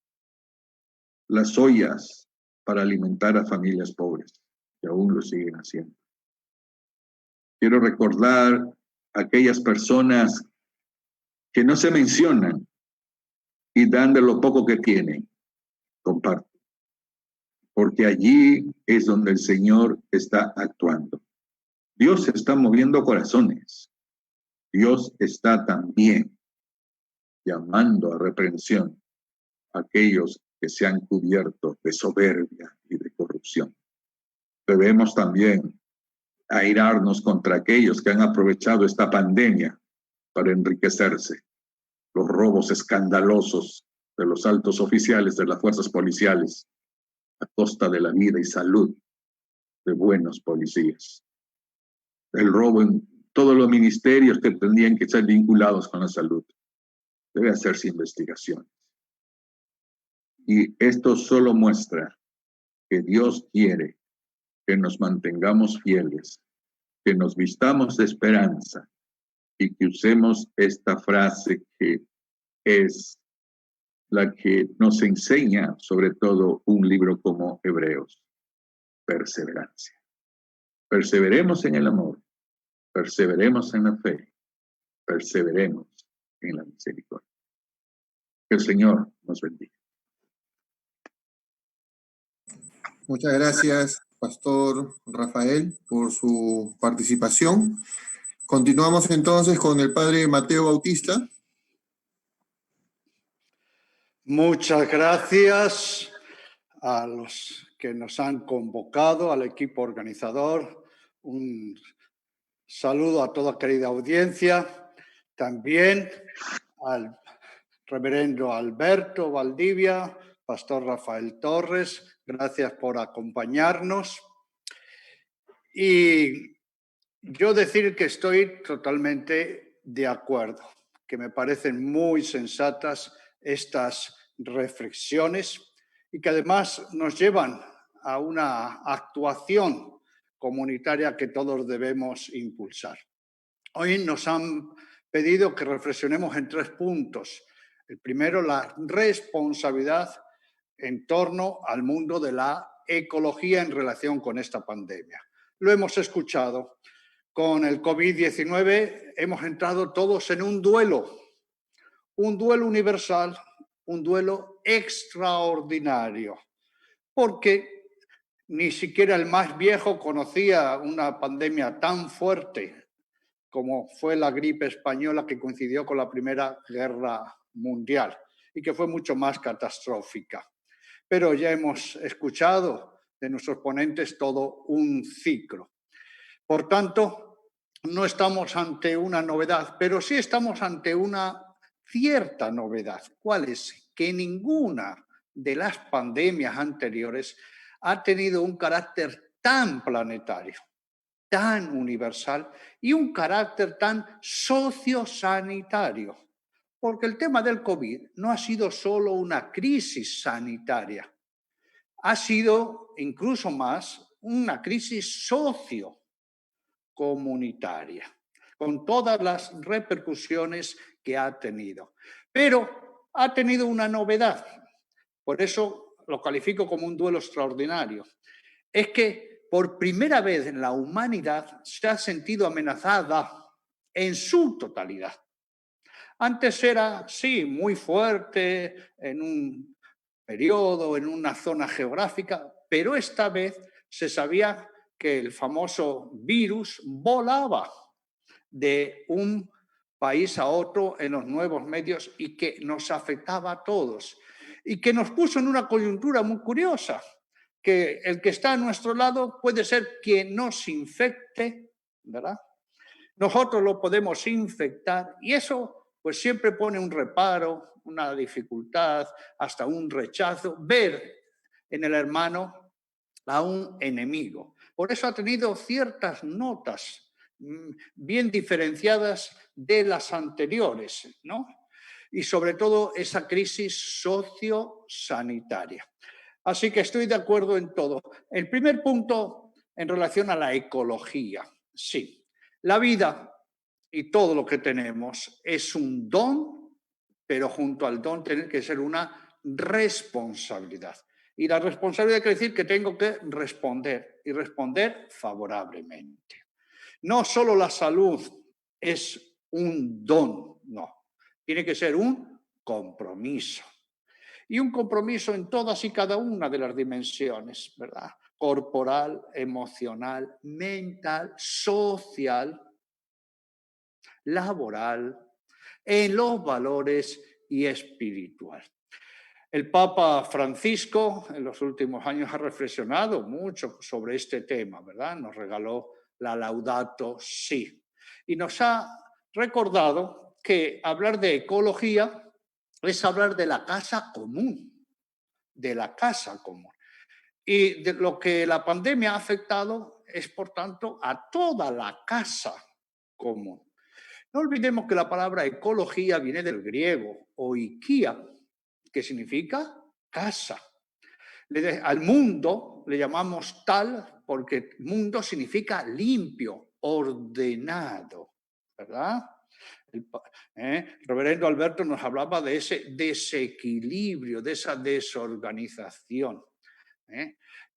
las ollas para alimentar a familias pobres, que aún lo siguen haciendo. Quiero recordar a aquellas personas que no se mencionan y dan de lo poco que tienen, comparten. Porque allí es donde el Señor está actuando. Dios está moviendo corazones. Dios está también llamando a reprensión a aquellos que se han cubierto de soberbia y de corrupción. Debemos también airarnos contra aquellos que han aprovechado esta pandemia para enriquecerse, los robos escandalosos de los altos oficiales de las fuerzas policiales a costa de la vida y salud de buenos policías. El robo en todos los ministerios que tendrían que ser vinculados con la salud. Debe hacerse investigaciones. Y esto solo muestra que Dios quiere que nos mantengamos fieles, que nos vistamos de esperanza y que usemos esta frase que es la que nos enseña sobre todo un libro como Hebreos: perseverancia. Perseveremos en el amor, perseveremos en la fe, perseveremos en la misericordia. Que el Señor nos bendiga. Muchas gracias, Pastor Rafael, por su participación. Continuamos entonces con el Padre Mateo Bautista. Muchas gracias a los que nos han convocado, al equipo organizador. Un saludo a toda querida audiencia. También al reverendo Alberto Valdivia, Pastor Rafael Torres, gracias por acompañarnos. Y yo decir que estoy totalmente de acuerdo, que me parecen muy sensatas estas reflexiones y que además nos llevan a una actuación comunitaria que todos debemos impulsar. Hoy nos han pedido que reflexionemos en 3 puntos. El primero, la responsabilidad en torno al mundo de la ecología en relación con esta pandemia. Lo hemos escuchado. Con el COVID-19 hemos entrado todos en un duelo universal, un duelo extraordinario, porque ni siquiera el más viejo conocía una pandemia tan fuerte como fue la gripe española, que coincidió con la Primera Guerra Mundial y que fue mucho más catastrófica. Pero ya hemos escuchado de nuestros ponentes todo un ciclo. Por tanto, no estamos ante una novedad, pero sí estamos ante una cierta novedad. ¿Cuál es? Que ninguna de las pandemias anteriores ha tenido un carácter tan planetario, tan universal y un carácter tan sociosanitario. Porque el tema del COVID no ha sido solo una crisis sanitaria, ha sido incluso más una crisis sociocomunitaria, con todas las repercusiones que ha tenido. Pero ha tenido una novedad, por eso lo califico como un duelo extraordinario. Es que por primera vez en la humanidad se ha sentido amenazada en su totalidad. Antes era, sí, muy fuerte en un periodo, en una zona geográfica, pero esta vez se sabía que el famoso virus volaba de un país a otro en los nuevos medios y que nos afectaba a todos y que nos puso en una coyuntura muy curiosa, que el que está a nuestro lado puede ser quien nos infecte, ¿verdad? Nosotros lo podemos infectar y eso pues siempre pone un reparo, una dificultad, hasta un rechazo, ver en el hermano a un enemigo. Por eso ha tenido ciertas notas bien diferenciadas de las anteriores, ¿no? Y sobre todo esa crisis sociosanitaria. Así que estoy de acuerdo en todo. El primer punto en relación a la ecología. Sí, la vida y todo lo que tenemos es un don, pero junto al don tiene que ser una responsabilidad. Y la responsabilidad quiere decir que tengo que responder y responder favorablemente. No solo la salud es un don, no. Tiene que ser un compromiso. Y un compromiso en todas y cada una de las dimensiones, ¿verdad? Corporal, emocional, mental, social, laboral, en los valores y espiritual. El Papa Francisco en los últimos años ha reflexionado mucho sobre este tema, ¿verdad? Nos regaló la Laudato Si y nos ha recordado que hablar de ecología es hablar de la casa común, de la casa común. Y de lo que la pandemia ha afectado es, por tanto, a toda la casa común. No olvidemos que la palabra ecología viene del griego, oikia, que significa casa. Al mundo le llamamos tal porque mundo significa limpio, ordenado, ¿verdad? El reverendo Alberto nos hablaba de ese desequilibrio, de esa desorganización.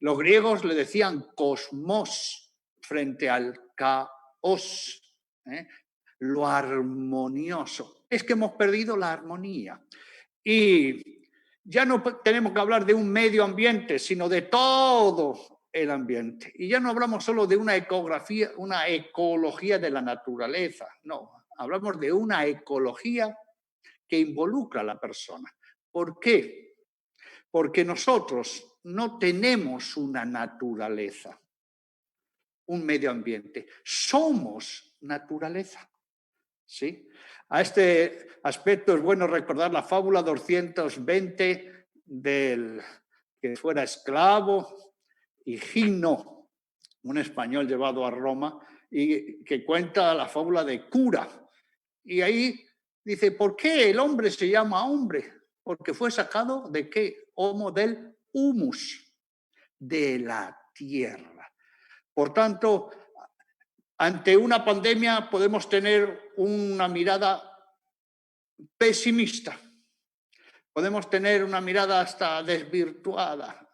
Los griegos le decían cosmos frente al caos, lo armonioso. Es que hemos perdido la armonía. Y ya no tenemos que hablar de un medio ambiente, sino de todo el ambiente. Y ya no hablamos solo de una ecología de la naturaleza, no, hablamos de una ecología que involucra a la persona. ¿Por qué? Porque nosotros no tenemos una naturaleza, un medio ambiente, somos naturaleza. ¿Sí? A este aspecto es bueno recordar la fábula 220 del que fuera esclavo, Higino, un español llevado a Roma, y que cuenta la fábula de Cura. Y ahí dice, ¿por qué el hombre se llama hombre? Porque fue sacado ¿de qué? Homo del humus, de la tierra. Por tanto, ante una pandemia podemos tener una mirada pesimista, podemos tener una mirada hasta desvirtuada,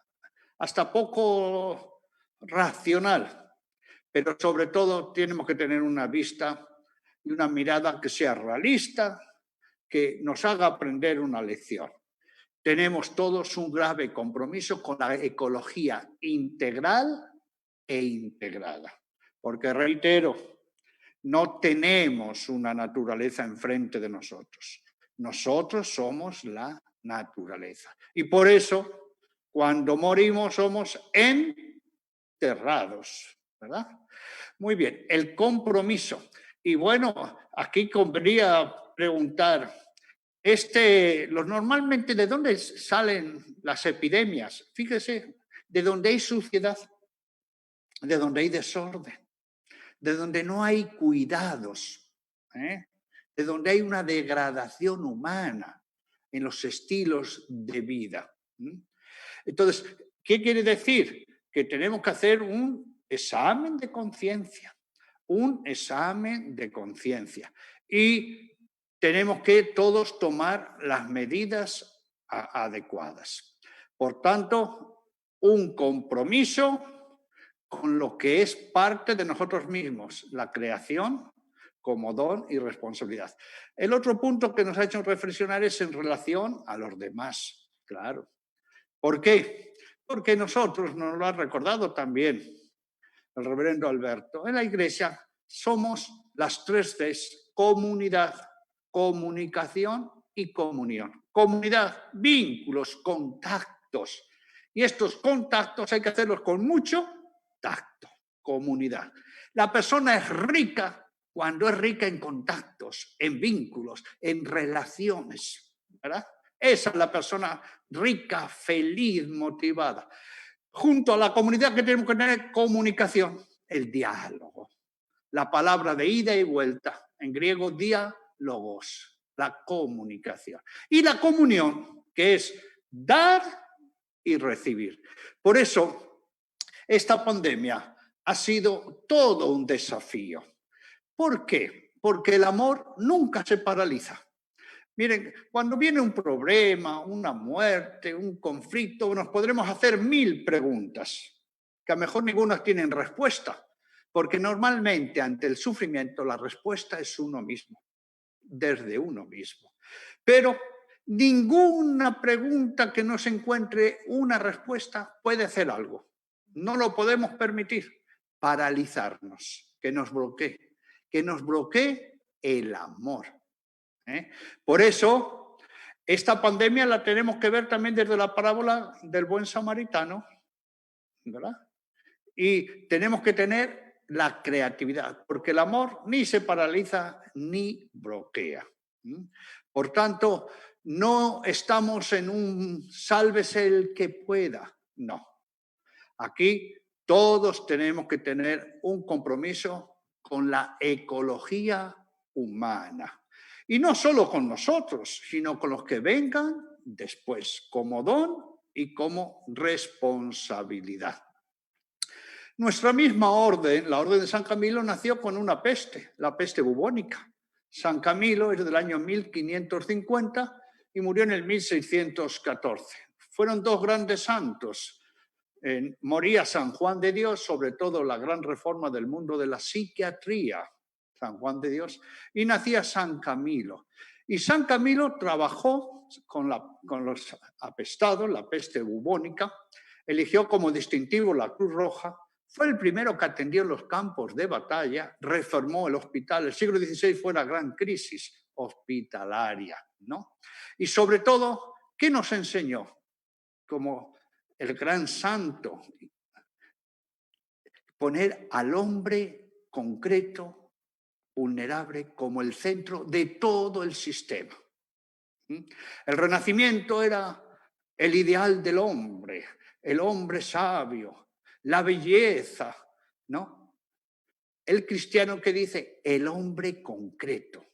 hasta poco racional, pero sobre todo tenemos que tener una vista y una mirada que sea realista, que nos haga aprender una lección. Tenemos todos un grave compromiso con la ecología integral e integrada. Porque, reitero, no tenemos una naturaleza enfrente de nosotros. Nosotros somos la naturaleza. Y por eso, cuando morimos, somos enterrados, ¿verdad? Muy bien, el compromiso. Y bueno, aquí convendría preguntar, normalmente, ¿de dónde salen las epidemias? Fíjese, de donde hay suciedad, de donde hay desorden, de donde no hay cuidados, de donde hay una degradación humana en los estilos de vida. Entonces, ¿qué quiere decir? Que tenemos que hacer un examen de conciencia, y tenemos que todos tomar las medidas adecuadas. Por tanto, un compromiso con lo que es parte de nosotros mismos, la creación como don y responsabilidad. El otro punto que nos ha hecho reflexionar es en relación a los demás, claro. ¿Por qué? Porque nosotros, nos lo ha recordado también el reverendo Alberto, en la Iglesia somos las 3 Cs, comunidad, comunicación y comunión. Comunidad, vínculos, contactos. Y estos contactos hay que hacerlos con mucho tacto, comunidad. La persona es rica cuando es rica en contactos, en vínculos, en relaciones, ¿verdad? Esa es la persona rica, feliz, motivada. Junto a la comunidad que tenemos que tener comunicación, el diálogo, la palabra de ida y vuelta, en griego diálogos, la comunicación. Y la comunión, que es dar y recibir. Por eso, esta pandemia ha sido todo un desafío. ¿Por qué? Porque el amor nunca se paraliza. Miren, cuando viene un problema, una muerte, un conflicto, nos podremos hacer 1000 preguntas, que a lo mejor ninguna tienen respuesta, porque normalmente ante el sufrimiento la respuesta es uno mismo, desde uno mismo. Pero ninguna pregunta que no se encuentre una respuesta puede hacer algo. No lo podemos permitir, paralizarnos, que nos bloquee el amor. Por eso, esta pandemia la tenemos que ver también desde la parábola del buen samaritano, ¿verdad? Y tenemos que tener la creatividad, porque el amor ni se paraliza ni bloquea. Por tanto, no estamos en un sálvese el que pueda, no. Aquí todos tenemos que tener un compromiso con la ecología humana. Y no solo con nosotros, sino con los que vengan después, como don y como responsabilidad. Nuestra misma orden, la orden de San Camilo, nació con una peste, la peste bubónica. San Camilo es del año 1550 y murió en el 1614. Fueron dos grandes santos. Moría San Juan de Dios, sobre todo la gran reforma del mundo de la psiquiatría, San Juan de Dios, y nacía San Camilo. Y San Camilo trabajó con los apestados, la peste bubónica, eligió como distintivo la Cruz Roja, fue el primero que atendió los campos de batalla, reformó el hospital. El siglo XVI fue la gran crisis hospitalaria, ¿no? Y sobre todo, ¿qué nos enseñó? Como el gran santo, poner al hombre concreto, vulnerable, como el centro de todo el sistema. El Renacimiento era el ideal del hombre, el hombre sabio, la belleza, ¿no? El cristiano que dice el hombre concreto,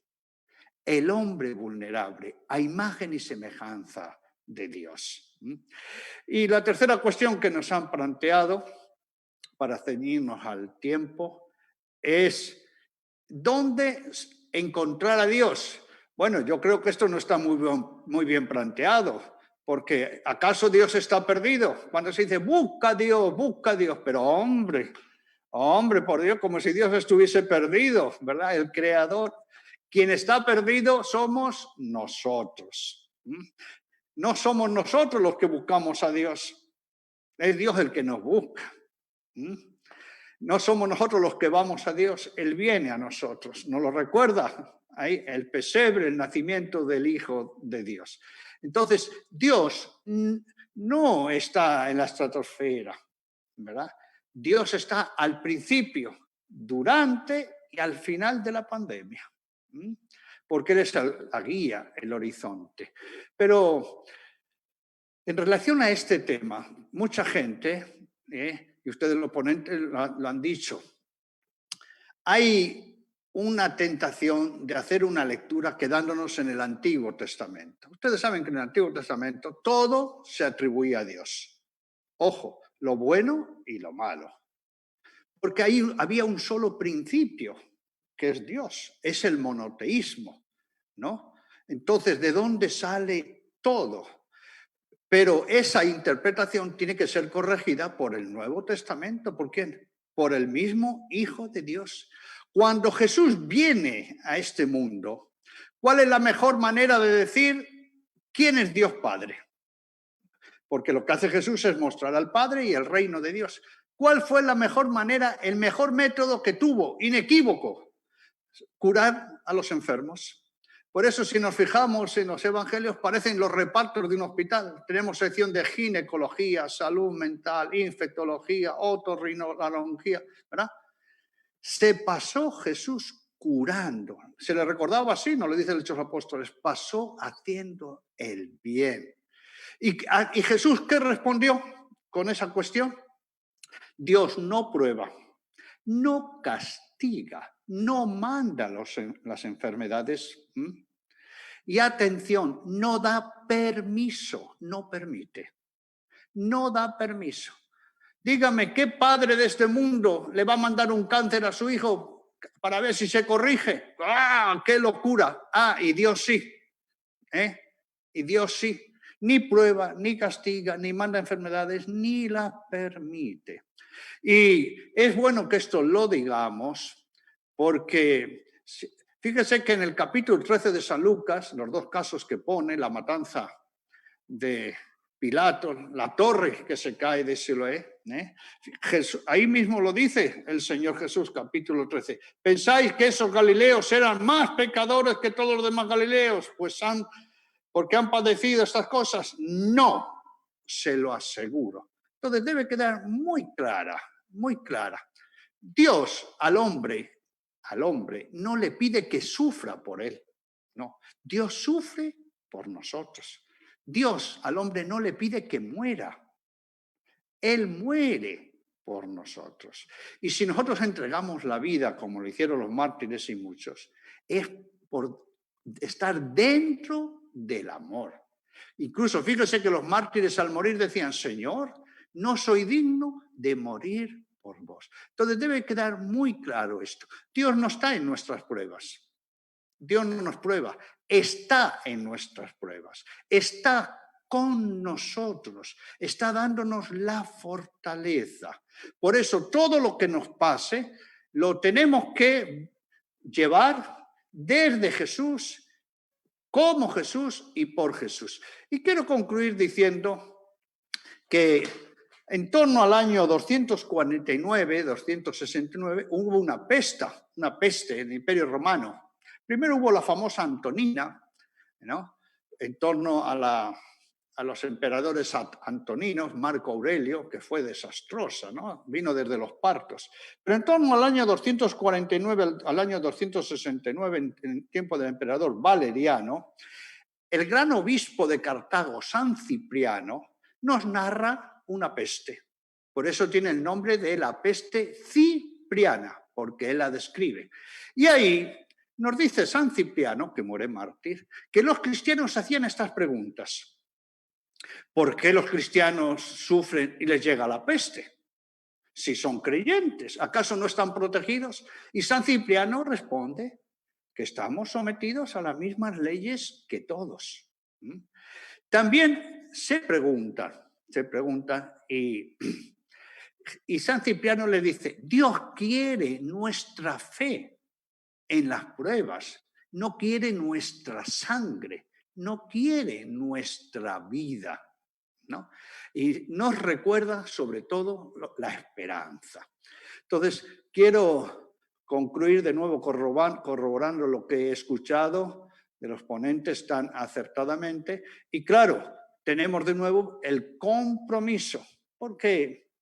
el hombre vulnerable, a imagen y semejanza de Dios. Y la tercera cuestión que nos han planteado, para ceñirnos al tiempo, es ¿dónde encontrar a Dios? Bueno, yo creo que esto no está muy bien planteado, porque ¿acaso Dios está perdido? Cuando se dice busca a Dios, pero hombre, por Dios, como si Dios estuviese perdido, ¿verdad? El creador. Quien está perdido somos nosotros. No somos nosotros los que buscamos a Dios, es Dios el que nos busca. No somos nosotros los que vamos a Dios, Él viene a nosotros. ¿Nos lo recuerda? Ahí, el pesebre, el nacimiento del Hijo de Dios. Entonces, Dios no está en la estratosfera, ¿verdad? Dios está al principio, durante y al final de la pandemia. Porque Él es la guía, el horizonte. Pero en relación a este tema, mucha gente, y ustedes los ponentes lo han dicho, hay una tentación de hacer una lectura quedándonos en el Antiguo Testamento. Ustedes saben que en el Antiguo Testamento todo se atribuía a Dios. Ojo, lo bueno y lo malo. Porque ahí había un solo principio, que es Dios, es el monoteísmo, ¿no? Entonces, ¿de dónde sale todo? Pero esa interpretación tiene que ser corregida por el Nuevo Testamento. ¿Por quién? Por el mismo Hijo de Dios. Cuando Jesús viene a este mundo, ¿cuál es la mejor manera de decir quién es Dios Padre? Porque lo que hace Jesús es mostrar al Padre y el reino de Dios. ¿Cuál fue la mejor manera, el mejor método que tuvo, inequívoco? Curar a los enfermos. Por eso, si nos fijamos en los evangelios, parecen los repartos de un hospital. Tenemos sección de ginecología, salud mental, infectología, otorrinolaringología, ¿verdad? Se pasó Jesús curando. Se le recordaba así, no lo dicen los Hechos Apóstoles, pasó haciendo el bien. ¿Y Jesús qué respondió con esa cuestión? Dios no prueba, no castiga, no manda las enfermedades. Y atención, no da permiso, no permite. No da permiso. Dígame, ¿qué padre de este mundo le va a mandar un cáncer a su hijo para ver si se corrige? ¡Ah, qué locura! Ah, y Dios sí. Y Dios sí. Ni prueba, ni castiga, ni manda enfermedades, ni las permite. Y es bueno que esto lo digamos porque fíjese que en el capítulo 13 de San Lucas, los dos casos que pone, la matanza de Pilato, la torre que se cae de Siloé, ahí mismo lo dice el Señor Jesús, capítulo 13. ¿Pensáis que esos galileos eran más pecadores que todos los demás galileos? Pues porque han padecido estas cosas. No, se lo aseguro. Entonces debe quedar muy clara, Dios al hombre no le pide que sufra por él. No, Dios sufre por nosotros. Dios al hombre no le pide que muera. Él muere por nosotros. Y si nosotros entregamos la vida, como lo hicieron los mártires y muchos, es por estar dentro del amor. Incluso fíjese que los mártires al morir decían, Señor, no soy digno de morir por vos. Entonces debe quedar muy claro esto. Dios no está en nuestras pruebas. Dios no nos prueba, está en nuestras pruebas, está con nosotros, está dándonos la fortaleza. Por eso todo lo que nos pase lo tenemos que llevar desde Jesús, como Jesús y por Jesús. Y quiero concluir diciendo que en torno al año 249, 269, hubo una peste en el Imperio Romano. Primero hubo la famosa Antonina, ¿no? En torno a los emperadores antoninos, Marco Aurelio, que fue desastrosa, ¿no? Vino desde los partos. Pero en torno al año 249 al año 269, en tiempo del emperador Valeriano, el gran obispo de Cartago, San Cipriano, nos narra una peste. Por eso tiene el nombre de la peste cipriana, porque él la describe. Y ahí nos dice San Cipriano, que muere mártir, que los cristianos hacían estas preguntas. ¿Por qué los cristianos sufren y les llega la peste? Si son creyentes, ¿acaso no están protegidos? Y San Cipriano responde que estamos sometidos a las mismas leyes que todos. También se pregunta y San Cipriano le dice, Dios quiere nuestra fe en las pruebas, no quiere nuestra sangre, no quiere nuestra vida, ¿no? Y nos recuerda sobre todo la esperanza. Entonces, quiero concluir de nuevo corroborando lo que he escuchado de los ponentes tan acertadamente. Y claro, tenemos de nuevo el compromiso, porque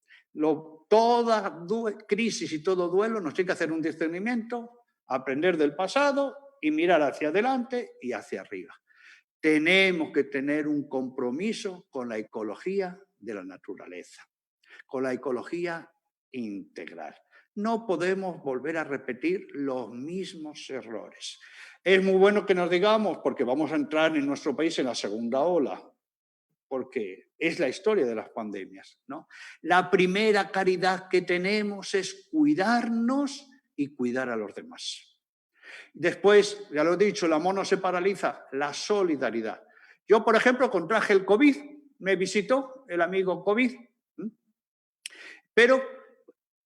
toda crisis y todo duelo nos tiene que hacer un discernimiento, aprender del pasado y mirar hacia adelante y hacia arriba. Tenemos que tener un compromiso con la ecología de la naturaleza, con la ecología integral. No podemos volver a repetir los mismos errores. Es muy bueno que nos digamos, porque vamos a entrar en nuestro país en la segunda ola, porque es la historia de las pandemias, ¿no? La primera caridad que tenemos es cuidarnos y cuidar a los demás. Después, ya lo he dicho, el amor no se paraliza, la solidaridad. Yo, por ejemplo, contraje el COVID, me visitó el amigo COVID, pero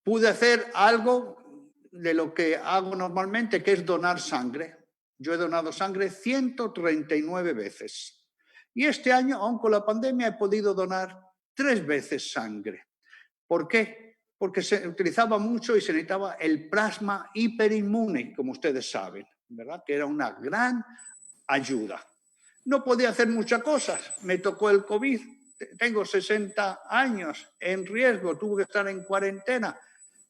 pude hacer algo de lo que hago normalmente, que es donar sangre. Yo he donado sangre 139 veces. Y este año, aun con la pandemia, he podido donar 3 veces sangre. ¿Por qué? Porque se utilizaba mucho y se necesitaba el plasma hiperinmune, como ustedes saben, ¿verdad? Que era una gran ayuda. No podía hacer muchas cosas. Me tocó el COVID. Tengo 60 años en riesgo. Tuve que estar en cuarentena.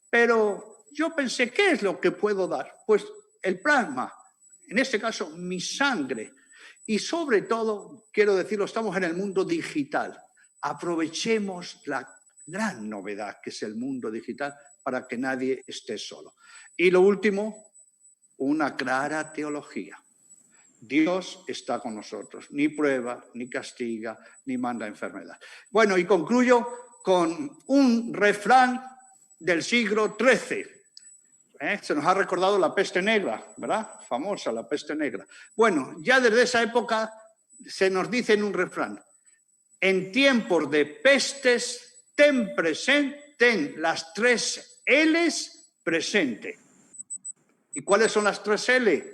Pero yo pensé, ¿qué es lo que puedo dar? Pues el plasma. En este caso, mi sangre. Y sobre todo, quiero decirlo, estamos en el mundo digital. Aprovechemos la gran novedad que es el mundo digital para que nadie esté solo. Y lo último, una clara teología. Dios está con nosotros, ni prueba, ni castiga, ni manda enfermedad. Bueno, y concluyo con un refrán del siglo XIII. Se nos ha recordado la peste negra, ¿verdad? Famosa la peste negra. Bueno, ya desde esa época se nos dice en un refrán, en tiempos de pestes, ten las 3 L's presente. ¿Y cuáles son las 3 L?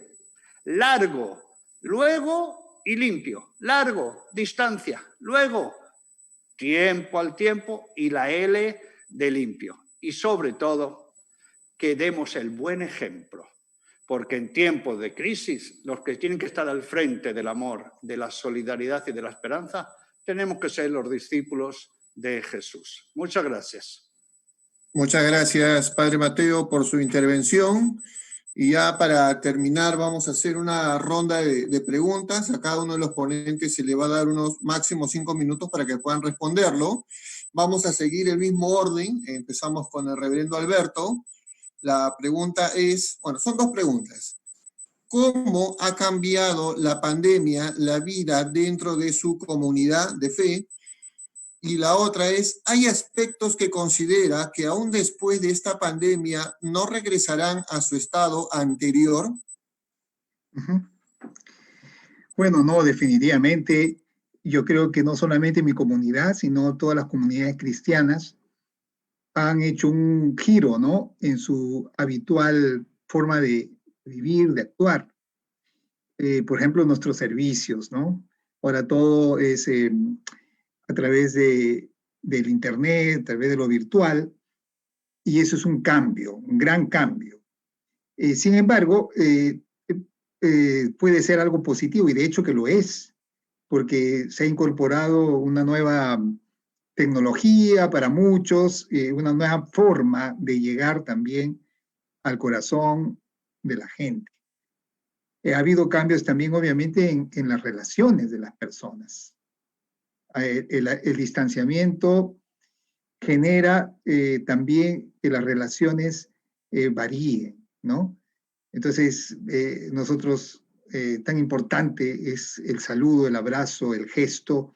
Largo, luego y limpio. Largo, distancia. Luego, tiempo al tiempo y la L de limpio. Y sobre todo, que demos el buen ejemplo. Porque en tiempos de crisis, los que tienen que estar al frente del amor, de la solidaridad y de la esperanza, tenemos que ser los discípulos de Jesús. Muchas gracias. Muchas gracias, Padre Mateo, por su intervención. Y ya para terminar, vamos a hacer una ronda de preguntas. A cada uno de los ponentes se le va a dar unos máximo 5 minutos para que puedan responderlo. Vamos a seguir el mismo orden. Empezamos con el reverendo Alberto. La pregunta es, bueno, son dos preguntas. ¿Cómo ha cambiado la pandemia la vida dentro de su comunidad de fe? Y la otra es, ¿hay aspectos que considera que aún después de esta pandemia no regresarán a su estado anterior? Bueno, no, definitivamente. Yo creo que no solamente mi comunidad, sino todas las comunidades cristianas han hecho un giro, ¿no? En su habitual forma de vivir, de actuar. Por ejemplo, nuestros servicios, ¿no? Ahora todo es a través del Internet, a través de lo virtual, y eso es un cambio, un gran cambio. Sin embargo, puede ser algo positivo, y de hecho que lo es, porque se ha incorporado una nueva tecnología para muchos, una nueva forma de llegar también al corazón de la gente. Ha habido cambios también, obviamente, en las relaciones de las personas. El distanciamiento genera también que las relaciones varíen, ¿no? Entonces, nosotros, tan importante es el saludo, el abrazo, el gesto,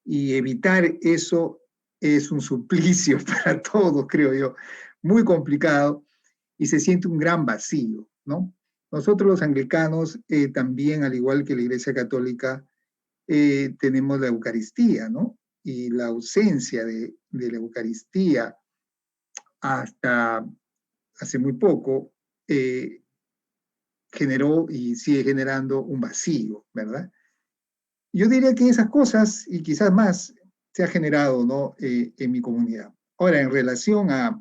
y evitar eso es un suplicio para todos, creo yo, muy complicado, y se siente un gran vacío, ¿no? Nosotros los anglicanos también, al igual que la Iglesia Católica, tenemos la Eucaristía, ¿no? Y la ausencia de la Eucaristía hasta hace muy poco generó y sigue generando un vacío, ¿verdad? Yo diría que esas cosas y quizás más se ha generado, ¿no? En mi comunidad. Ahora, en relación a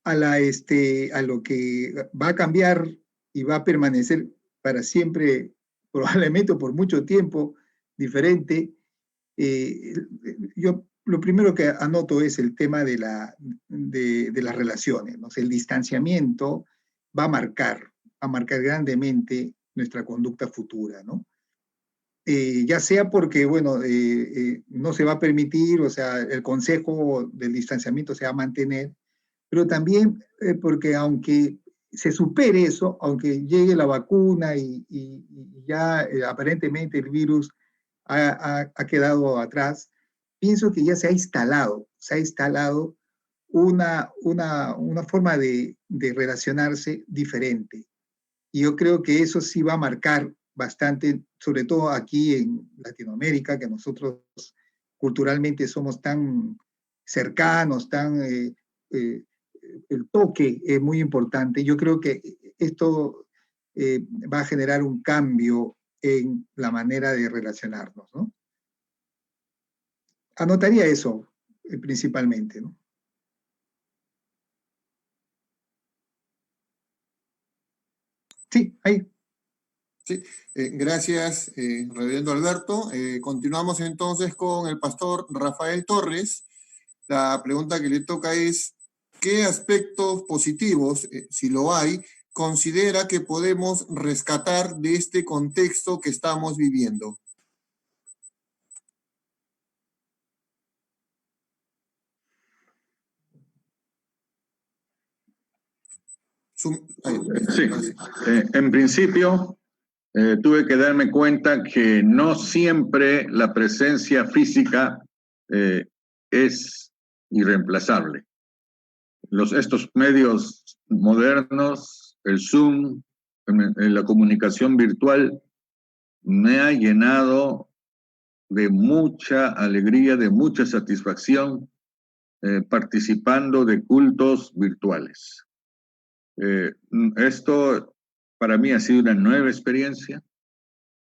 lo que va a cambiar y va a permanecer para siempre, probablemente por mucho tiempo, diferente, yo lo primero que anoto es el tema de las relaciones, ¿no? O sea, el distanciamiento va a marcar grandemente nuestra conducta futura, ¿no? Ya sea porque, bueno, no se va a permitir, o sea, el consejo del distanciamiento se va a mantener, pero también porque aunque se supere eso, aunque llegue la vacuna y ya aparentemente el virus ha quedado atrás, pienso que ya se ha instalado una forma de relacionarse diferente. Y yo creo que eso sí va a marcar bastante, sobre todo aquí en Latinoamérica, que nosotros culturalmente somos tan cercanos, el toque es muy importante. Yo creo que esto va a generar un cambio en la manera de relacionarnos, ¿no? Anotaría eso principalmente, ¿no? Sí, ahí. Sí, gracias, reverendo Alberto. Continuamos entonces con el pastor Rafael Torres. La pregunta que le toca es, ¿qué aspectos positivos, si lo hay, considera que podemos rescatar de este contexto que estamos viviendo? Sí, en principio tuve que darme cuenta que no siempre la presencia física es irreemplazable. Estos medios modernos, el Zoom, la comunicación virtual, me ha llenado de mucha alegría, de mucha satisfacción participando de cultos virtuales. Esto para mí ha sido una nueva experiencia.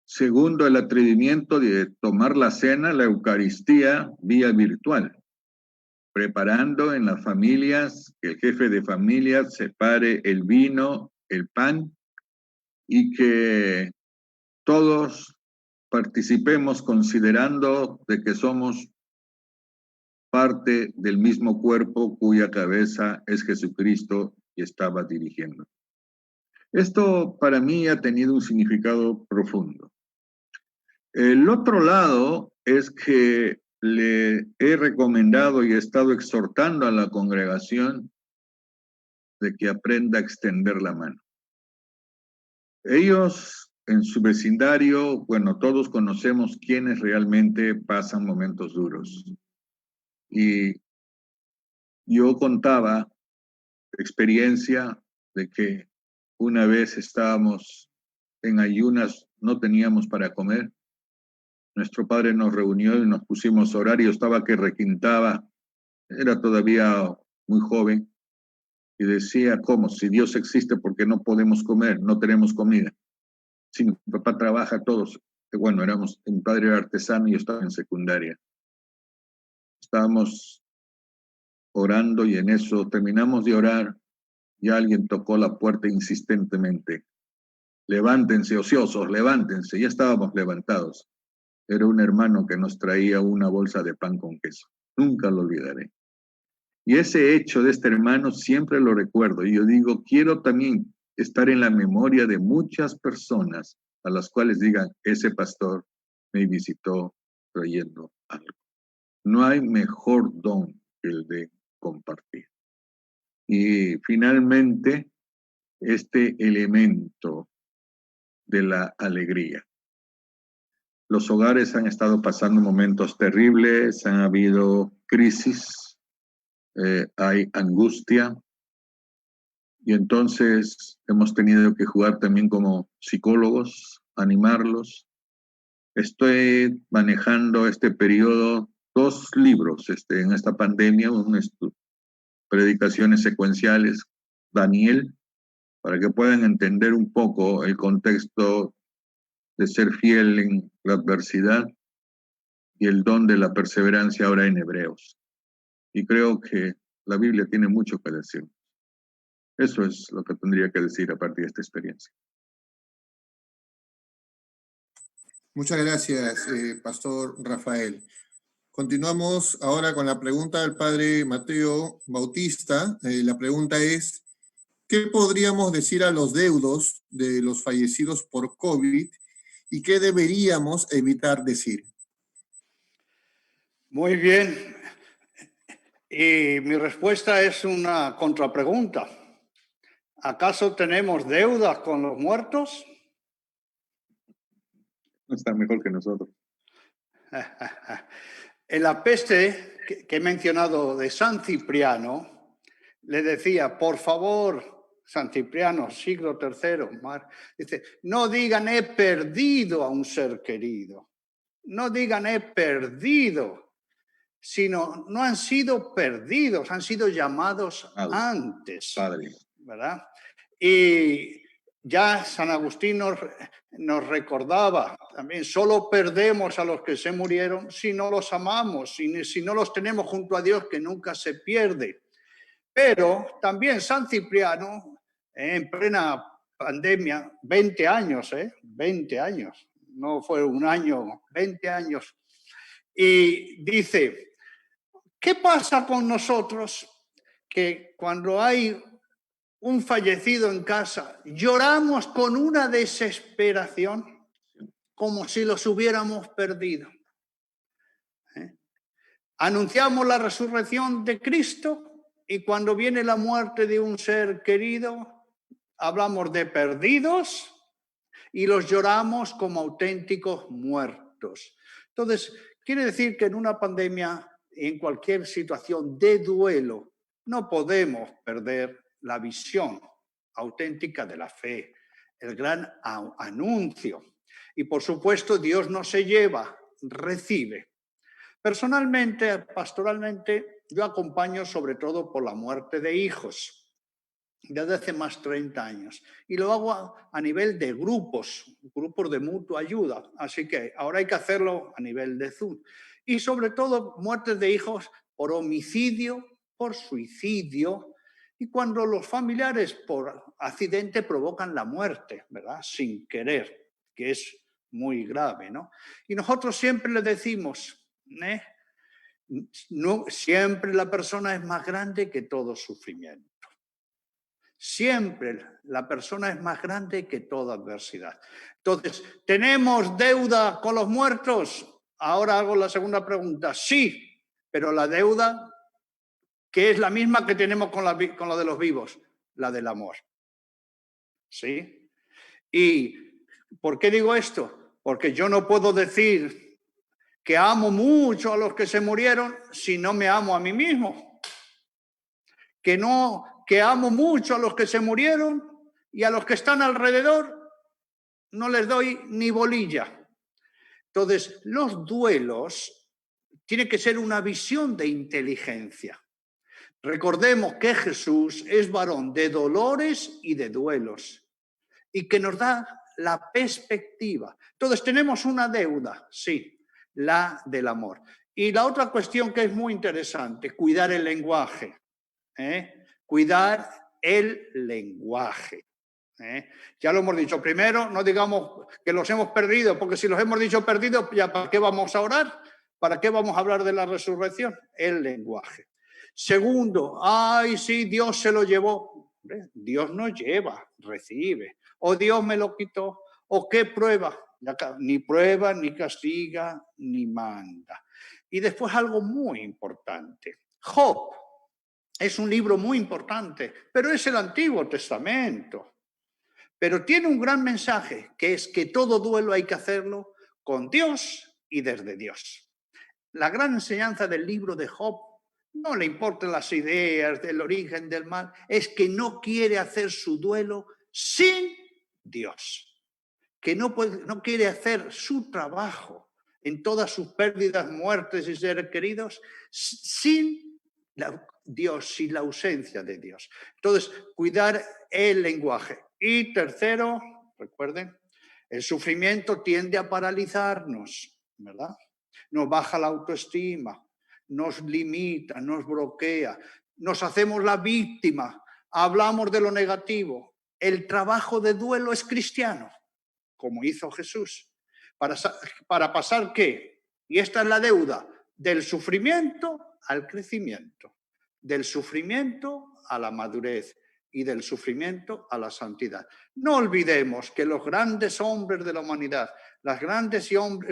Segundo, el atrevimiento de tomar la cena, la Eucaristía, vía virtual, preparando en las familias, que el jefe de familia separe el vino, el pan, y que todos participemos considerando de que somos parte del mismo cuerpo cuya cabeza es Jesucristo y estaba dirigiendo. Esto para mí ha tenido un significado profundo. El otro lado es que le he recomendado y he estado exhortando a la congregación de que aprenda a extender la mano. Ellos en su vecindario, bueno, todos conocemos quienes realmente pasan momentos duros. Y yo contaba experiencia de que una vez estábamos en ayunas, no teníamos para comer. Nuestro padre nos reunió y nos pusimos a orar y yo estaba que requintaba, era todavía muy joven, y decía, ¿cómo? Si Dios existe, ¿por qué no podemos comer? No tenemos comida. Si mi papá trabaja, todos, bueno, mi padre era artesano y yo estaba en secundaria. Estábamos orando y en eso terminamos de orar y alguien tocó la puerta insistentemente. Levántense, ociosos, levántense. Ya estábamos levantados. Era un hermano que nos traía una bolsa de pan con queso. Nunca lo olvidaré. Y ese hecho de este hermano siempre lo recuerdo. Y yo digo, quiero también estar en la memoria de muchas personas a las cuales digan, ese pastor me visitó trayendo algo. No hay mejor don que el de compartir. Y finalmente, este elemento de la alegría. Los hogares han estado pasando momentos terribles, han habido crisis, hay angustia, y entonces hemos tenido que jugar también como psicólogos, animarlos. Estoy manejando este periodo 2 libros en esta pandemia, predicaciones secuenciales, Daniel, para que puedan entender un poco el contexto de ser fiel en la adversidad y el don de la perseverancia ahora en Hebreos. Y creo que la Biblia tiene mucho que decir. Eso es lo que tendría que decir a partir de esta experiencia. Muchas gracias, Pastor Rafael. Continuamos ahora con la pregunta del padre Mateo Bautista. La pregunta es, ¿qué podríamos decir a los deudos de los fallecidos por COVID y qué deberíamos evitar decir? Muy bien. Y mi respuesta es una contrapregunta. ¿Acaso tenemos deudas con los muertos? No está mejor que nosotros. En la peste que he mencionado de San Cipriano, le decía, por favor, San Cipriano, siglo III, dice, no digan he perdido a un ser querido, no digan he perdido, sino no han sido perdidos, han sido llamados antes, Padre. ¿verdad? Y ya San Agustín nos recordaba también, solo perdemos a los que se murieron si no los amamos, si no los tenemos junto a Dios, que nunca se pierde. Pero también San Cipriano, en plena pandemia, 20 años, 20 años, no fue un año, 20 años, y dice, ¿qué pasa con nosotros que cuando hay un fallecido en casa, lloramos con una desesperación como si los hubiéramos perdido? Anunciamos la resurrección de Cristo y cuando viene la muerte de un ser querido, hablamos de perdidos y los lloramos como auténticos muertos. Entonces, quiere decir que en una pandemia, en cualquier situación de duelo, no podemos perder la visión auténtica de la fe, el gran anuncio. Y por supuesto, Dios no se lleva, recibe. Personalmente, pastoralmente, yo acompaño sobre todo por la muerte de hijos, desde hace más de 30 años. Y lo hago a nivel de grupos de mutua ayuda. Así que ahora hay que hacerlo a nivel de Zoom. Y sobre todo, muertes de hijos por homicidio, por suicidio, y cuando los familiares por accidente provocan la muerte, ¿verdad? Sin querer, que es muy grave, ¿no? Y nosotros siempre les decimos, No, siempre la persona es más grande que todo sufrimiento. Siempre la persona es más grande que toda adversidad. Entonces, ¿tenemos deuda con los muertos? Ahora hago la segunda pregunta. Sí, pero la deuda, que es la misma que tenemos con la de los vivos, la del amor. ¿Sí? ¿Y por qué digo esto? Porque yo no puedo decir que amo mucho a los que se murieron si no me amo a mí mismo. Que amo mucho a los que se murieron y a los que están alrededor no les doy ni bolilla. Entonces, los duelos tienen que ser una visión de inteligencia. Recordemos que Jesús es varón de dolores y de duelos y que nos da la perspectiva. Entonces, tenemos una deuda, sí, la del amor. Y la otra cuestión que es muy interesante, cuidar el lenguaje. Cuidar el lenguaje. Ya lo hemos dicho. Primero, no digamos que los hemos perdido, porque si los hemos dicho perdidos, ya ¿para qué vamos a orar? ¿Para qué vamos a hablar de la resurrección? El lenguaje. Segundo, ay, sí, Dios se lo llevó. Dios no lleva, recibe. O Dios me lo quitó. ¿O qué prueba? Ni prueba, ni castiga, ni manda. Y después algo muy importante. Job. Es un libro muy importante, pero es el Antiguo Testamento. Pero tiene un gran mensaje, que es que todo duelo hay que hacerlo con Dios y desde Dios. La gran enseñanza del libro de Job, no le importan las ideas del origen del mal, es que no quiere hacer su duelo sin Dios. Que no quiere hacer su trabajo en todas sus pérdidas, muertes y seres queridos sin Dios, sin la ausencia de Dios. Entonces, cuidar el lenguaje. Y tercero, recuerden, el sufrimiento tiende a paralizarnos, ¿verdad? Nos baja la autoestima, nos limita, nos bloquea, nos hacemos la víctima, hablamos de lo negativo. El trabajo de duelo es cristiano, como hizo Jesús. ¿Para pasar qué? Y esta es la deuda, del sufrimiento al crecimiento. Del sufrimiento a la madurez y del sufrimiento a la santidad. No olvidemos que los grandes hombres de la humanidad, las grandes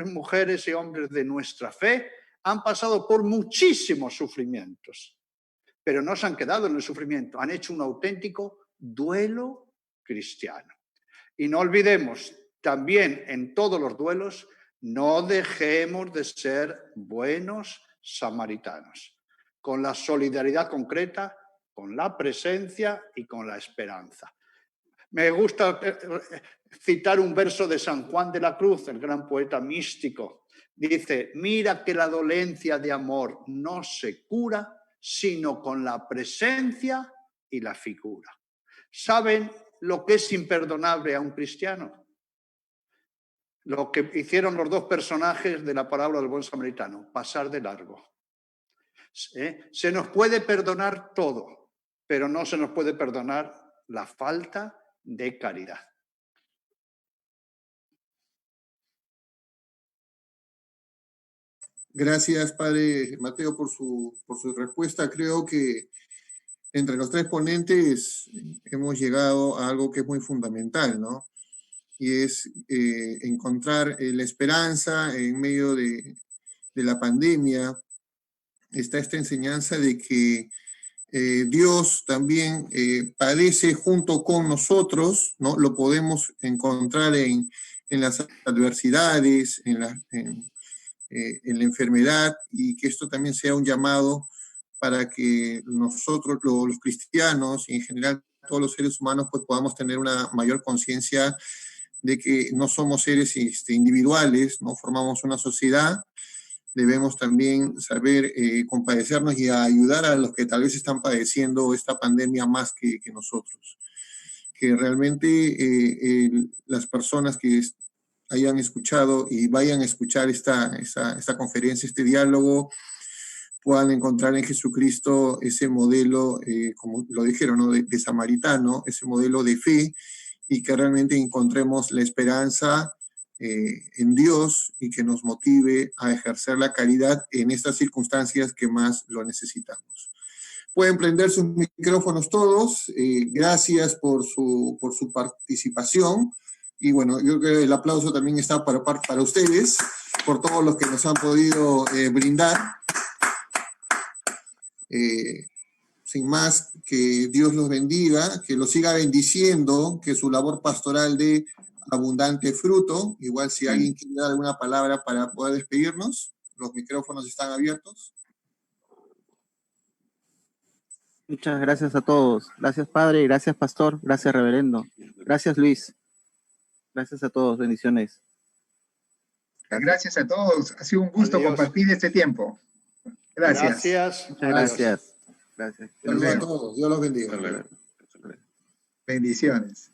mujeres y hombres de nuestra fe han pasado por muchísimos sufrimientos, pero no se han quedado en el sufrimiento, han hecho un auténtico duelo cristiano. Y no olvidemos, también en todos los duelos, no dejemos de ser buenos samaritanos, con la solidaridad concreta, con la presencia y con la esperanza. Me gusta citar un verso de San Juan de la Cruz, el gran poeta místico. Dice, mira que la dolencia de amor no se cura, sino con la presencia y la figura. ¿Saben lo que es imperdonable a un cristiano? Lo que hicieron los dos personajes de la parábola del buen samaritano, pasar de largo. Se nos puede perdonar todo, pero no se nos puede perdonar la falta de caridad. Gracias, Padre Mateo, por su respuesta. Creo que entre los tres ponentes hemos llegado a algo que es muy fundamental, ¿no? Y es encontrar la esperanza en medio de la pandemia. Está esta enseñanza de que Dios también padece junto con nosotros, ¿no? Lo podemos encontrar en las adversidades, en la enfermedad, y que esto también sea un llamado para que nosotros, los cristianos y en general todos los seres humanos, pues podamos tener una mayor conciencia de que no somos seres individuales, no formamos una sociedad. Debemos también saber compadecernos y ayudar a los que tal vez están padeciendo esta pandemia más que nosotros. Que realmente las personas que hayan escuchado y vayan a escuchar esta conferencia, este diálogo, puedan encontrar en Jesucristo ese modelo, como lo dijeron, ¿no? de samaritano, ese modelo de fe, y que realmente encontremos la esperanza en Dios y que nos motive a ejercer la caridad en estas circunstancias que más lo necesitamos. Pueden prender sus micrófonos todos. Gracias por su participación. Y bueno, yo creo que el aplauso también está para ustedes, por todos los que nos han podido brindar. Sin más, que Dios los bendiga, que los siga bendiciendo, que su labor pastoral dé abundante fruto. Igual si alguien quiere dar alguna palabra para poder despedirnos, los micrófonos están abiertos. Muchas gracias a todos. Gracias, Padre. Gracias, Pastor. Gracias, Reverendo. Gracias, Luis. Gracias a todos. Bendiciones. Gracias a todos. Ha sido un gusto compartir este tiempo. Gracias. Gracias. Muchas gracias. Gracias. Saludos a todos. Dios los bendiga. Bendiciones.